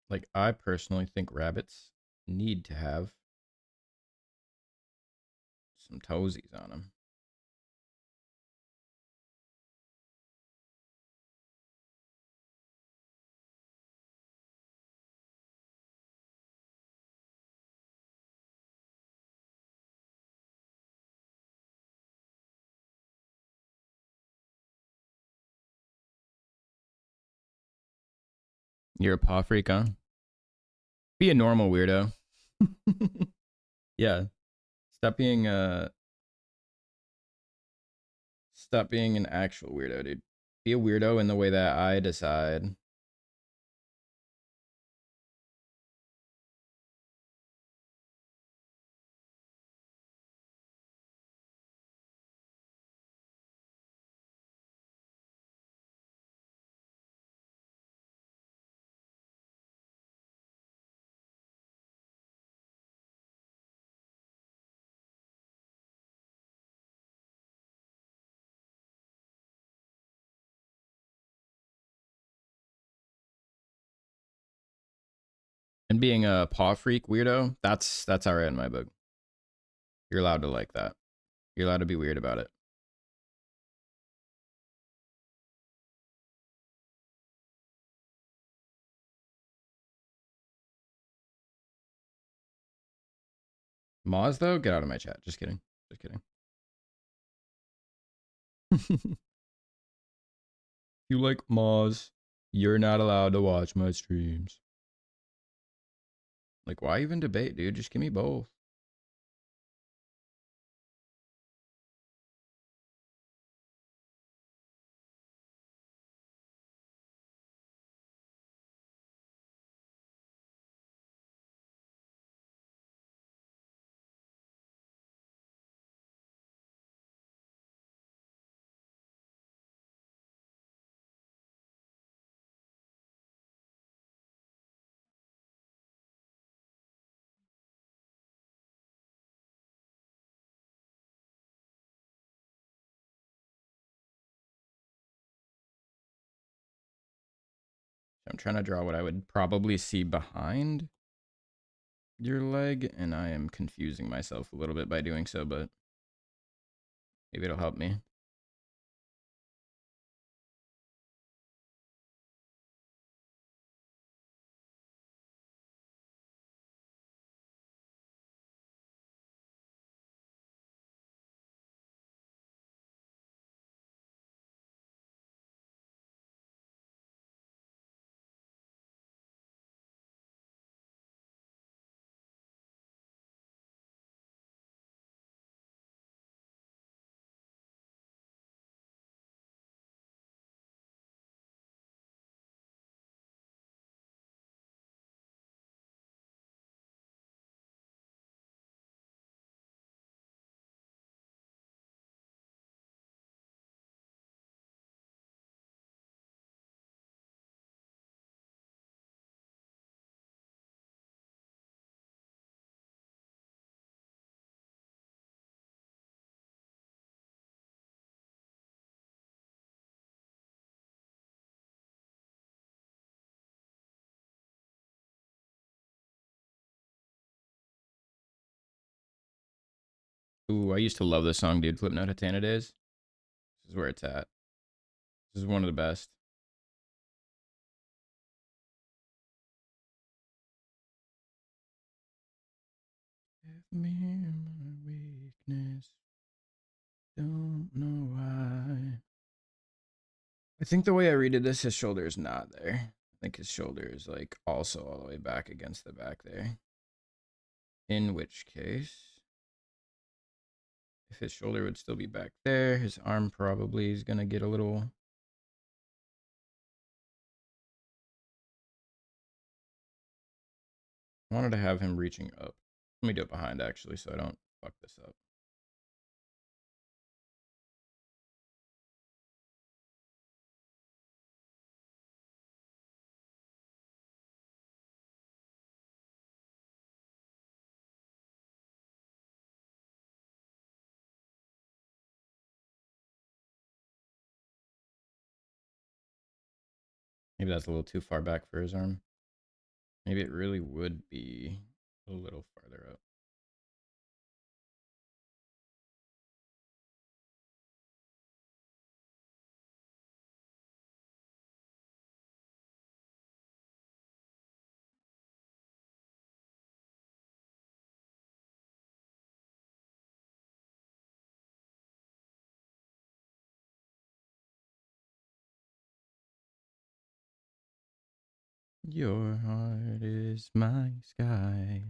Like, I personally think rabbits need to have some toesies on them. You're a paw freak, huh? Be a normal weirdo. Yeah. Stop being stop being an actual weirdo, dude. Be a weirdo in the way that I decide. And being a paw freak weirdo, that's alright in my book. You're allowed to like that. You're allowed to be weird about it. Moz though, get out of my chat. Just kidding. Just kidding. You like Moz, you're not allowed to watch my streams. Like, why even debate, dude? Just give me both. I'm trying to draw what I would probably see behind your leg, and I am confusing myself a little bit by doing so, but maybe it'll help me. Ooh, I used to love this song, dude. Flipnote Hatana Days. This is where it's at. This is one of the best. Give me my weakness. Don't know why. I think the way I read it, this, his shoulder is not there. I think his shoulder is like also all the way back against the back there. In which case, if his shoulder would still be back there, his arm probably is going to get a little... I wanted to have him reaching up. Let me do it behind, actually, so I don't fuck this up. Maybe that's a little too far back for his arm. Maybe it really would be a little farther up. Your heart is my sky.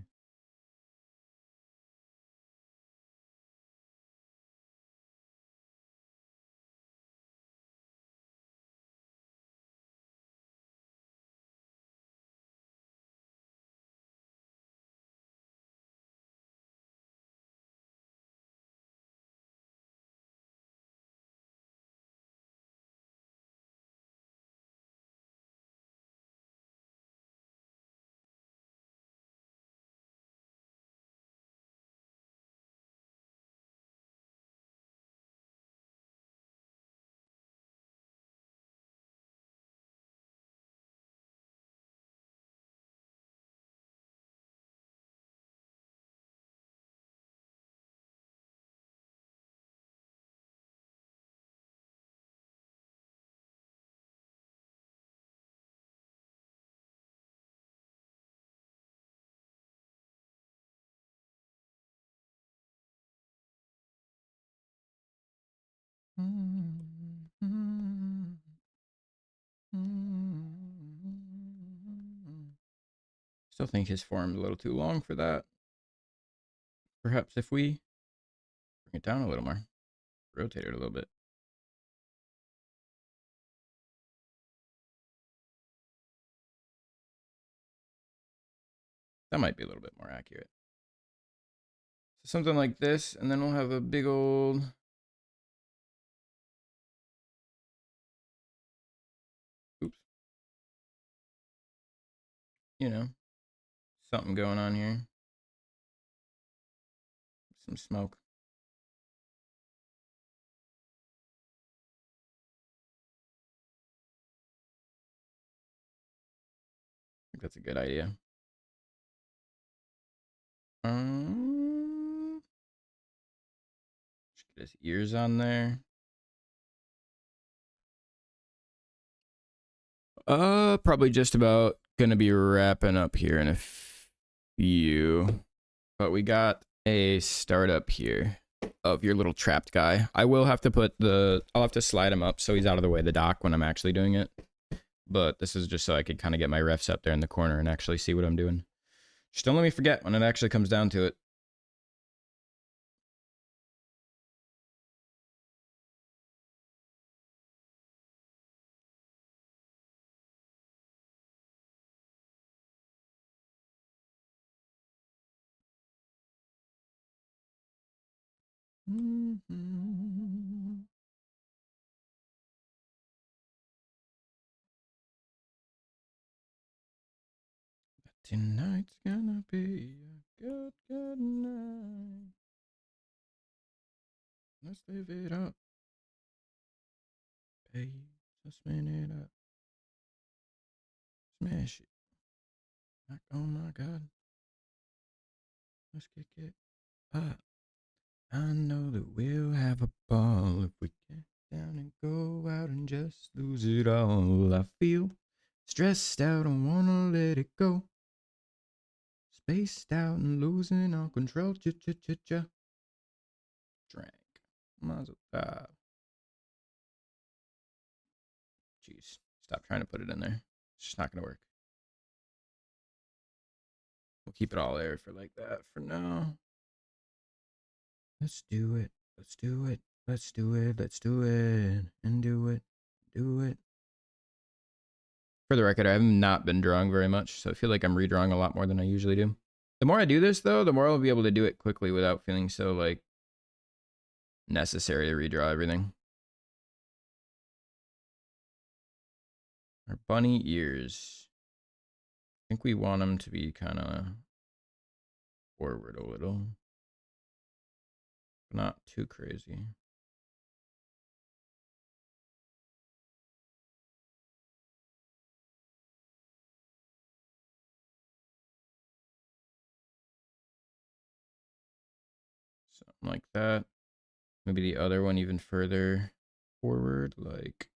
Still think his form's a little too long for that. Perhaps if we bring it down a little more, rotate it a little bit. That might be a little bit more accurate. So something like this, and then we'll have a big old... Oops. You know, something going on here. Some smoke. that's a good idea. Just get his ears on there. Probably just about gonna be wrapping up here in a few. But we got a startup here of your little trapped guy. I will have to I'll have to slide him up so he's out of the way of the dock when I'm actually doing it. But this is just so I could kind of get my refs up there in the corner and actually see what I'm doing. Just don't let me forget when it actually comes down to it. Tonight's gonna be a good, good night. Let's live it up. Hey, just spin it up. Smash it. Like, oh my god. Let's kick it up. I know that we'll have a ball if we get down and go out and just lose it all. I feel stressed out, I wanna let it go. Spaced out and losing all control. Cha-cha-cha-cha. Drank. Mazel tov. Jeez. Stop trying to put it in there. It's just not gonna work. We'll keep it all there for like that for now. Let's do it. Let's do it. Let's do it. Let's do it. And do it. Do it. For the record, I have not been drawing very much, so I feel like I'm redrawing a lot more than I usually do. The more I do this, though, the more I'll be able to do it quickly without feeling so, like, necessary to redraw everything. Our bunny ears. I think we want them to be kind of forward a little. But not too crazy. Something like that. Maybe the other one even further forward, like...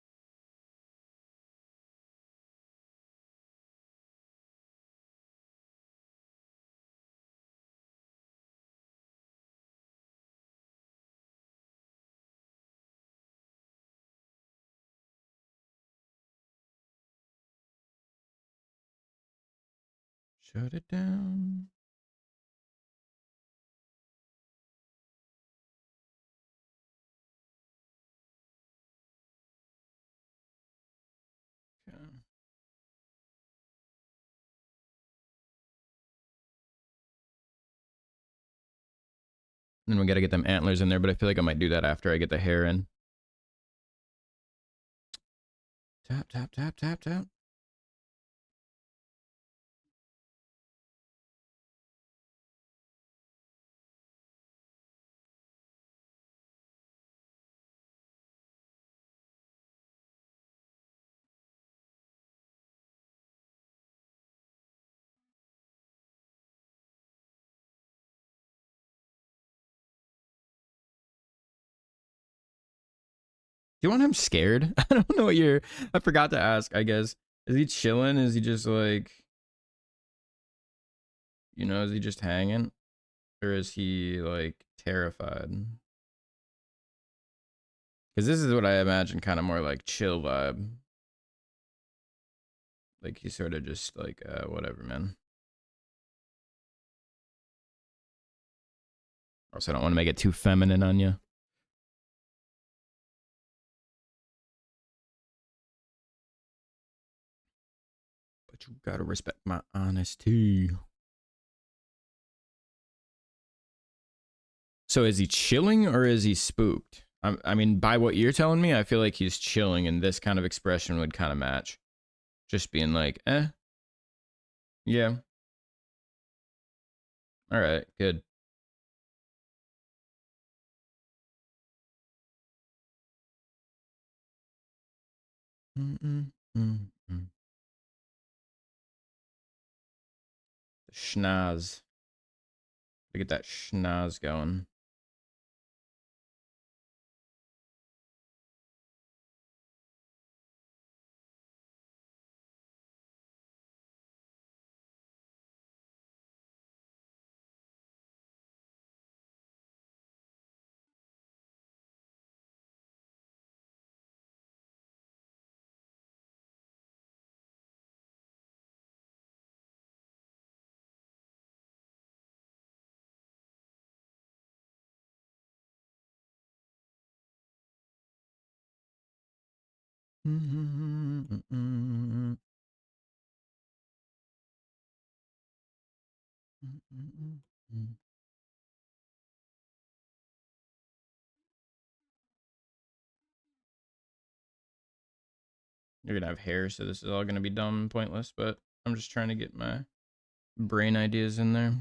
Shut it down. Okay. Then we got to get them antlers in there, but I feel like I might do that after I get the hair in. Tap, tap, tap, tap, tap. Do you want him scared? I don't know what you're... I forgot to ask, I guess. Is he chilling? Is he just like... You know, is he just hanging? Or is he like terrified? Because this is what I imagine kind of more like chill vibe. Like he's sort of just like, whatever, man. Also, I don't want to make it too feminine on you. But you gotta respect my honesty. So is he chilling or is he spooked? I mean, by what you're telling me, I feel like he's chilling, and this kind of expression would kind of match. Just being like, yeah. All right, good. schnoz. To get that schnoz going. You're gonna have hair, so this is all gonna be dumb and pointless, but I'm just trying to get my brain ideas in there.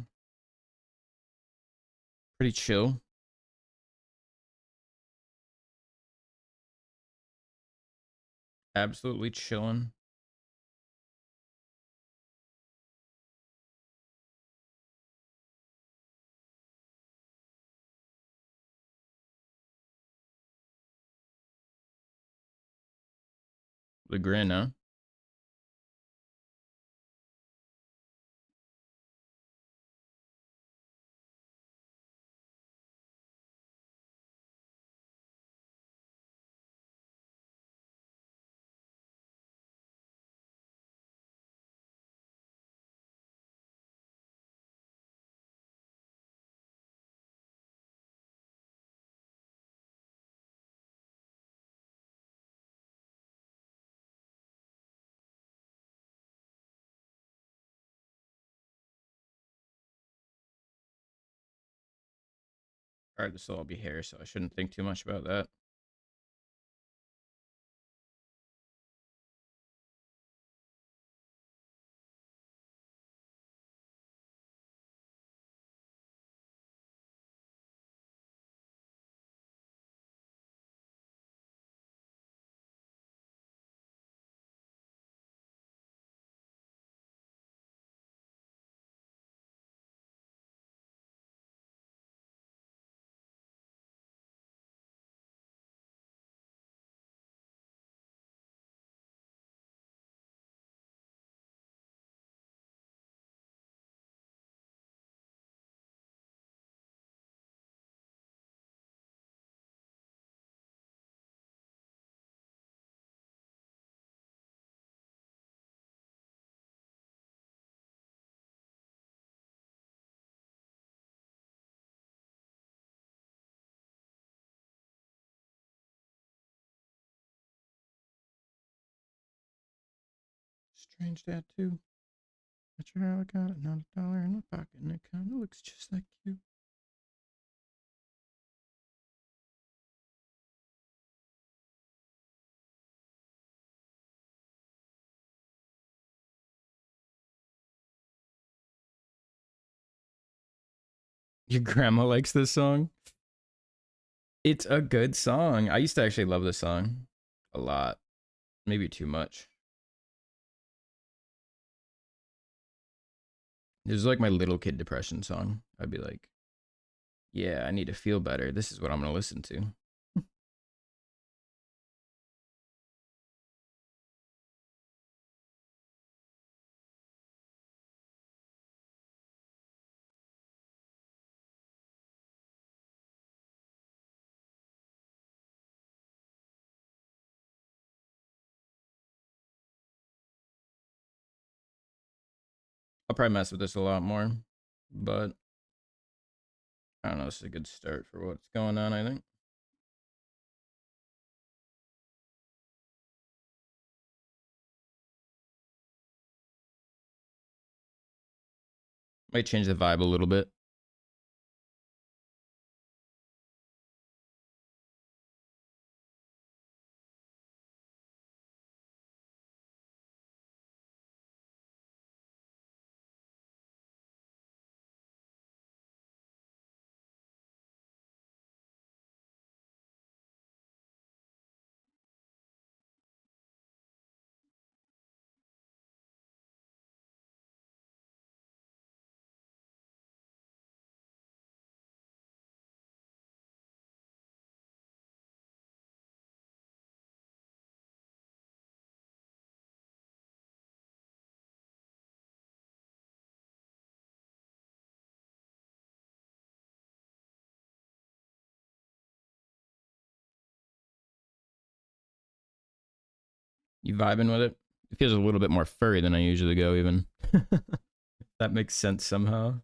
Pretty chill. Absolutely chilling. The grin, huh? Alright, this will all be hair, so I shouldn't think too much about that. Strange tattoo. Not sure how I got it. Not $1 in my pocket, and it kind of looks just like you. Your grandma likes this song? It's a good song. I used to actually love this song a lot. Maybe too much. This is like my little kid depression song. I'd be like, yeah, I need to feel better. This is what I'm going to listen to. I'll probably mess with this a lot more, but I don't know. This is a good start for what's going on, I think. Might change the vibe a little bit. You vibing with it? It feels a little bit more furry than I usually go, even. That makes sense somehow.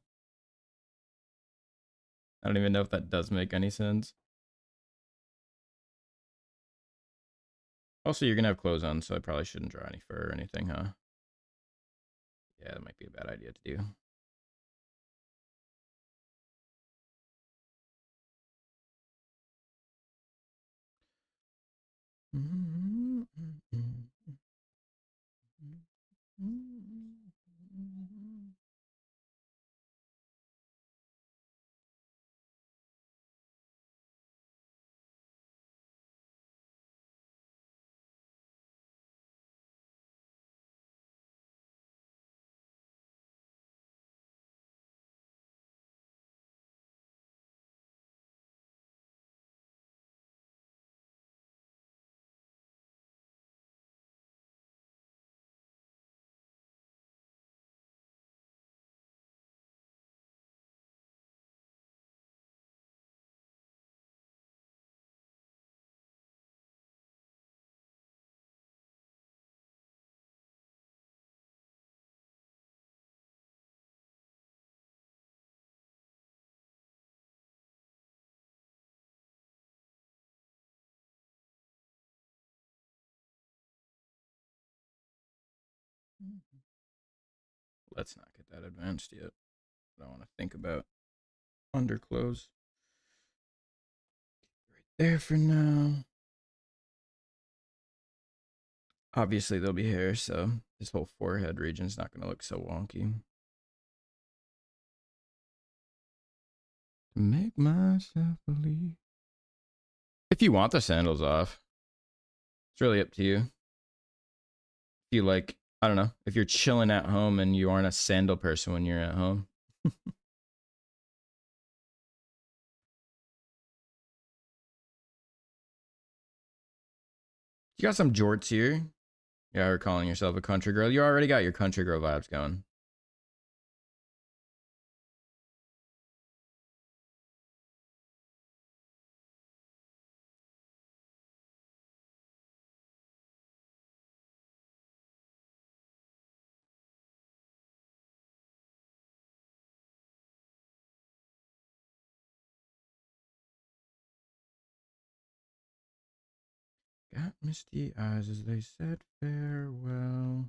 I don't even know if that does make any sense. Also, you're gonna have clothes on, so I probably shouldn't draw any fur or anything, huh? Yeah, that might be a bad idea to do. Let's not get that advanced yet. I don't want to think about underclothes. Right there for now. Obviously, there'll be hair, so this whole forehead region's not going to look so wonky. To make myself believe. If you want the sandals off, it's really up to you. If you like, I don't know, if you're chilling at home and you aren't a sandal person when you're at home. You got some jorts here. Yeah, you're calling yourself a country girl. You already got your country girl vibes going. Got misty eyes as they said farewell.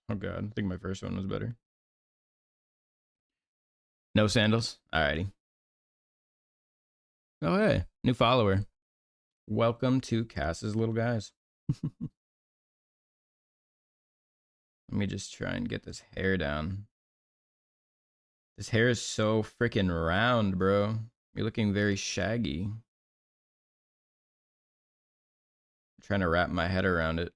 Oh god, I think my first one was better. No sandals? Alrighty. Oh hey, new follower. Welcome to Cass's Little Guys. Let me just try and get this hair down. This hair is so freaking round, bro. You're looking very shaggy. I'm trying to wrap my head around it.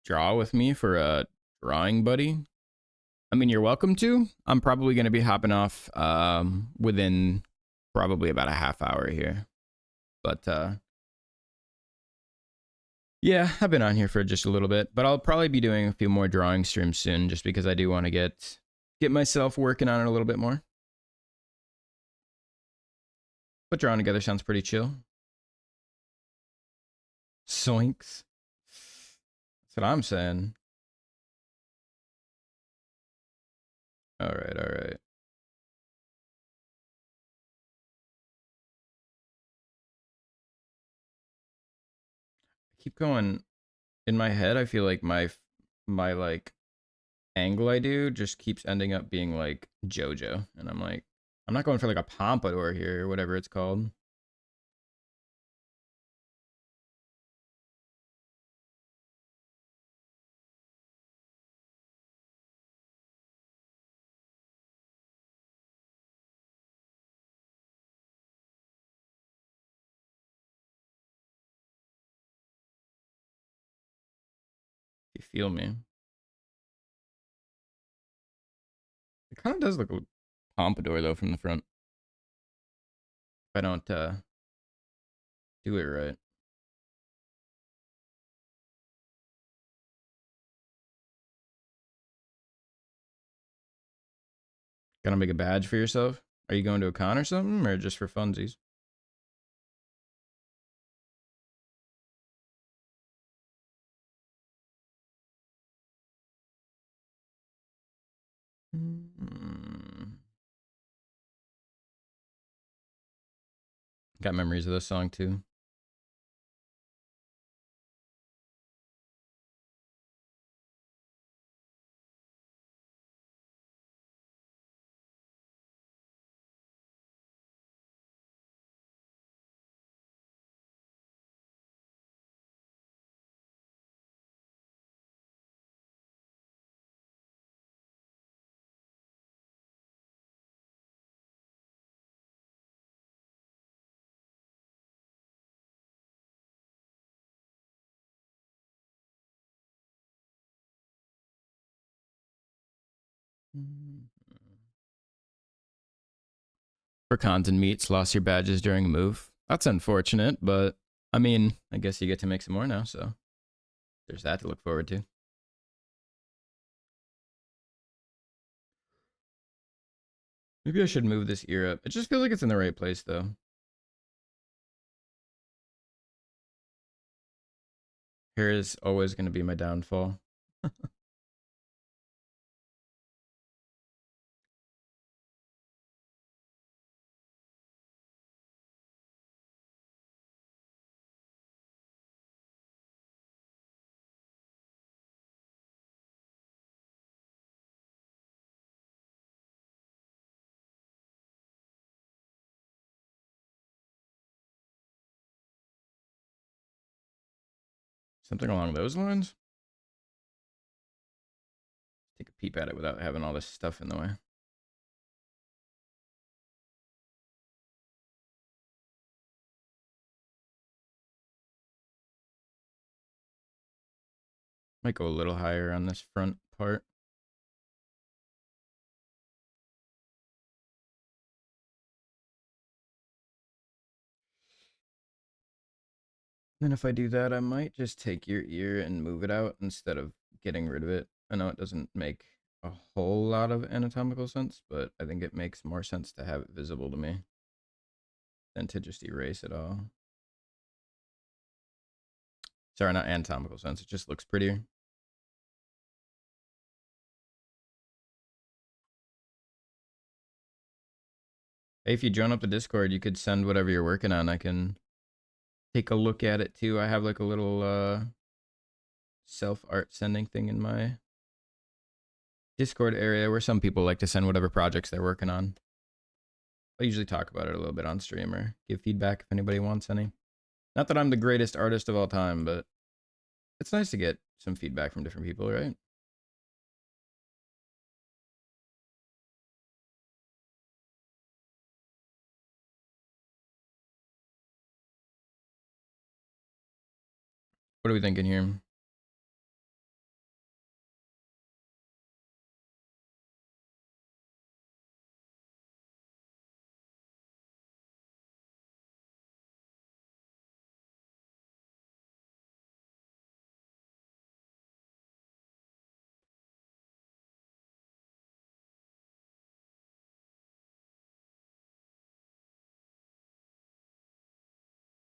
Draw with me for a drawing buddy? I mean, you're welcome to. I'm probably going to be hopping off within probably about a half hour here. But yeah, I've been on here for just a little bit, but I'll probably be doing a few more drawing streams soon just because I do want to get myself working on it a little bit more. But drawing together sounds pretty chill. Soinks. That's what I'm saying. All right, all right. I keep going in my head. I feel like my like angle I do just keeps ending up being like JoJo, and I'm like, I'm not going for like a pompadour here or whatever it's called. If you feel me, it kind of does look a pompadour though from the front. If I don't Do it right. Gonna make a badge for yourself? Are you going to a con or something, or just for funsies? Got memories of this song too. For cons and meets, lost your badges during a move. That's unfortunate, but I mean, I guess you get to make some more now, so there's that to look forward to. Maybe I should move this ear up. It just feels like it's in the right place, though. Hair is always going to be my downfall. Something along those lines? Take a peep at it without having all this stuff in the way. Might go a little higher on this front part. Then if I do that, I might just take your ear and move it out instead of getting rid of it. I know it doesn't make a whole lot of anatomical sense, but I think it makes more sense to have it visible to me than to just erase it all. Sorry, not anatomical sense. It just looks prettier. Hey, if you join up the Discord, you could send whatever you're working on. I can take a look at it too. I have like a little self art sending thing in my Discord area where some people like to send whatever projects they're working on. I usually talk about it a little bit on stream or give feedback if anybody wants any. Not that I'm the greatest artist of all time, but it's nice to get some feedback from different people, right? What are we thinking here?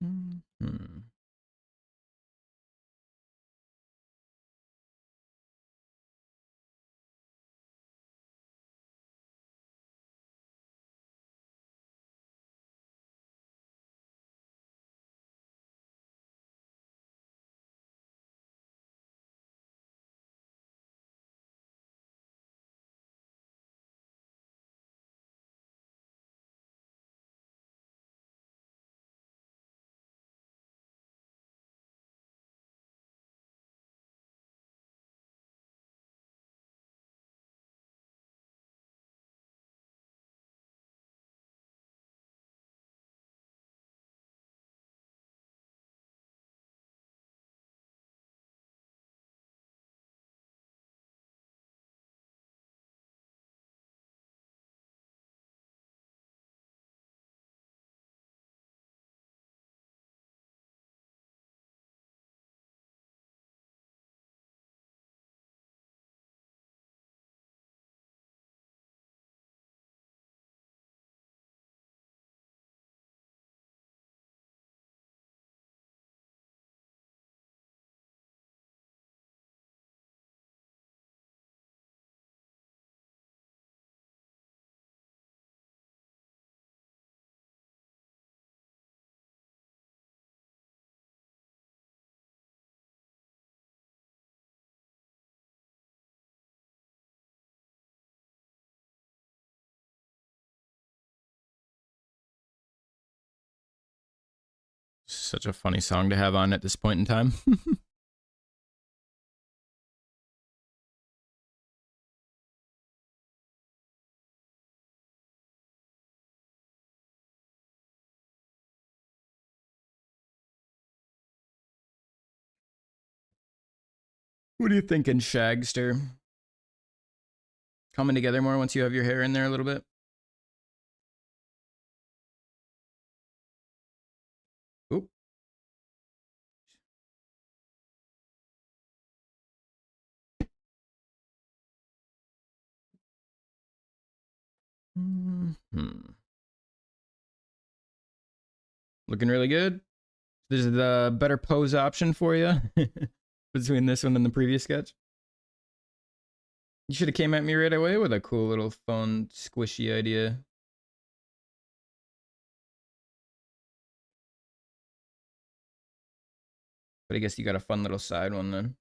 Hmm. such a funny song to have on at this point in time. What are you thinking, Shagster? Coming together more once you have your hair in there a little bit? Oop. Looking really good. This is the better pose option for you between this one and the previous sketch. You should have came at me right away with a cool little fun squishy idea. But I guess you got a fun little side one then.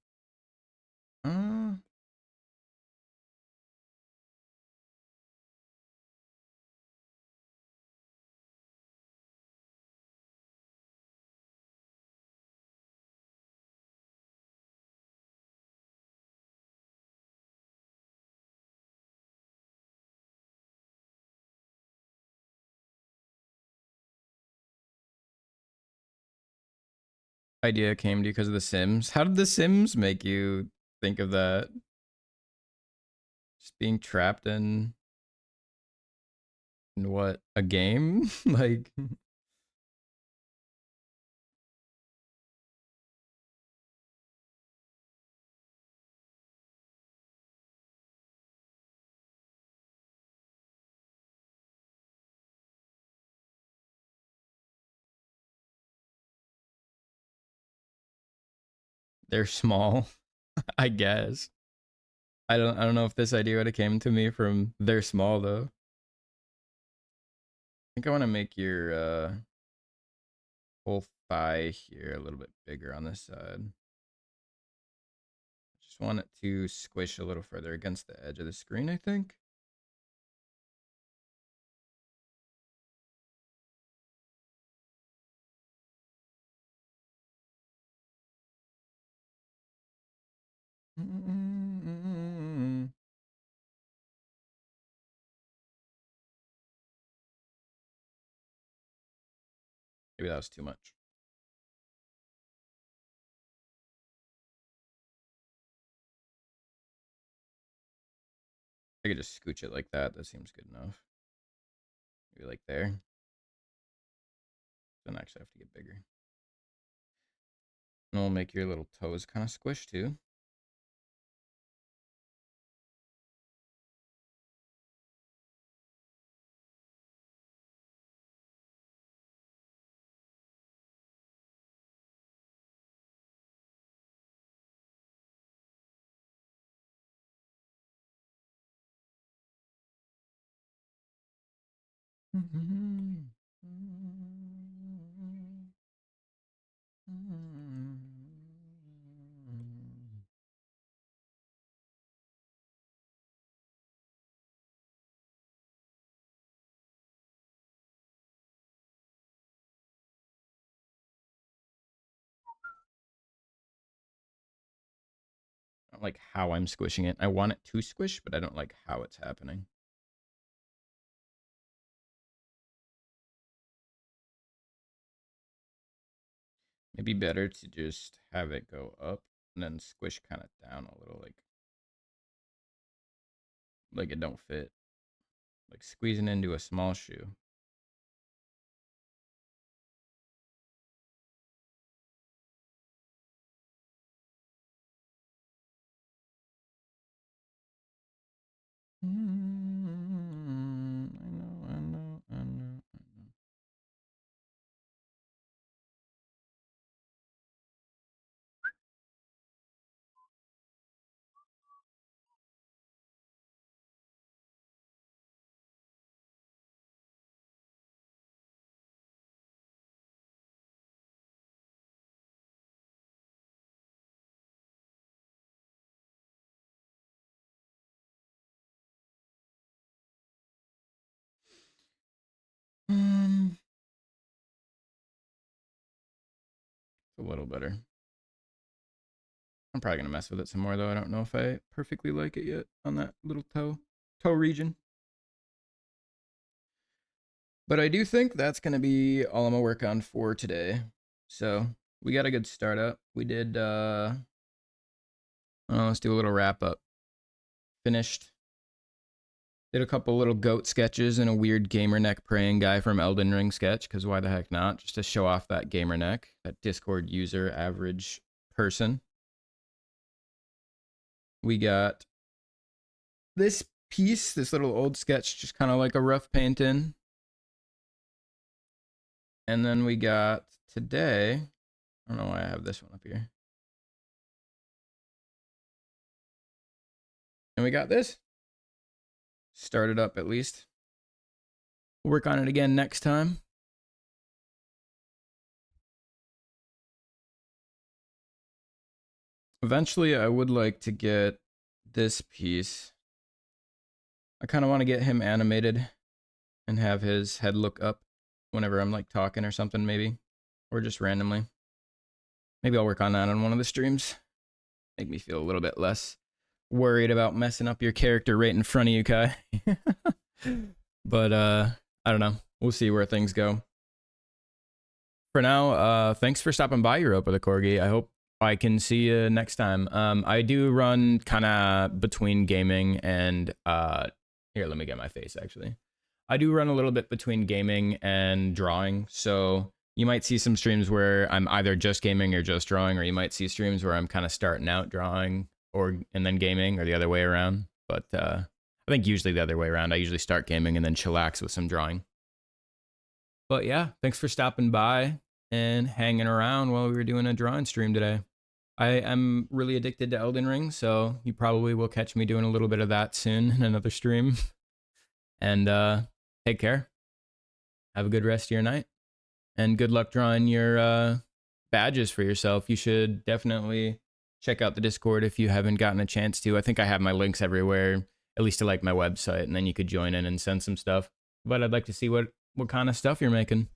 Idea came to you because of The Sims. How did The Sims make you think of that? Just being trapped in what, a game? Like, they're small, I guess. I don't know if this idea would have came to me from they're small though. I think I want to make your whole thigh here a little bit bigger on this side. Just want it to squish a little further against the edge of the screen, I think. Maybe that was too much. I could just scooch it like that. That seems good enough. Maybe like there. Don't actually have to get bigger. And we'll make your little toes kind of squish too. I don't like how I'm squishing it. I want it to squish, but I don't like how it's happening. Maybe better to just have it go up and then squish kind of down a little, like it don't fit. Like squeezing into a small shoe. I know. It's a little better. I'm probably going to mess with it some more, though. I don't know if I perfectly like it yet on that little toe region. But I do think that's going to be all I'm going to work on for today. So we got a good start up. We did, let's do a little wrap up. Finished. Did a couple little goat sketches and a weird gamer neck praying guy from Elden Ring sketch, because why the heck not? Just to show off that gamer neck, that Discord user average person. We got this piece, this little old sketch, just kind of like a rough painting. And then we got today, I don't know why I have this one up here. And we got this. Started up at least. We'll work on it again next time. Eventually, I would like to get this piece. I kind of want to get him animated and have his head look up whenever I'm like talking or something, maybe. Or just randomly. Maybe I'll work on that on one of the streams. Make me feel a little bit less worried about messing up your character right in front of you, Kai. But I don't know. We'll see where things go. For now, thanks for stopping by, Europa the Corgi. I hope I can see you next time. I do run kind of between gaming and here, let me get my face actually. I do run a little bit between gaming and drawing, so you might see some streams where I'm either just gaming or just drawing, or you might see streams where I'm kind of starting out drawing and then gaming, or the other way around. But I think usually the other way around. I usually start gaming and then chillax with some drawing. But yeah, thanks for stopping by and hanging around while we were doing a drawing stream today. I am really addicted to Elden Ring, so you probably will catch me doing a little bit of that soon in another stream. And take care. Have a good rest of your night. And good luck drawing your badges for yourself. You should definitely check out the Discord if you haven't gotten a chance to. I think I have my links everywhere, at least to like my website, and then you could join in and send some stuff. But I'd like to see what kind of stuff you're making.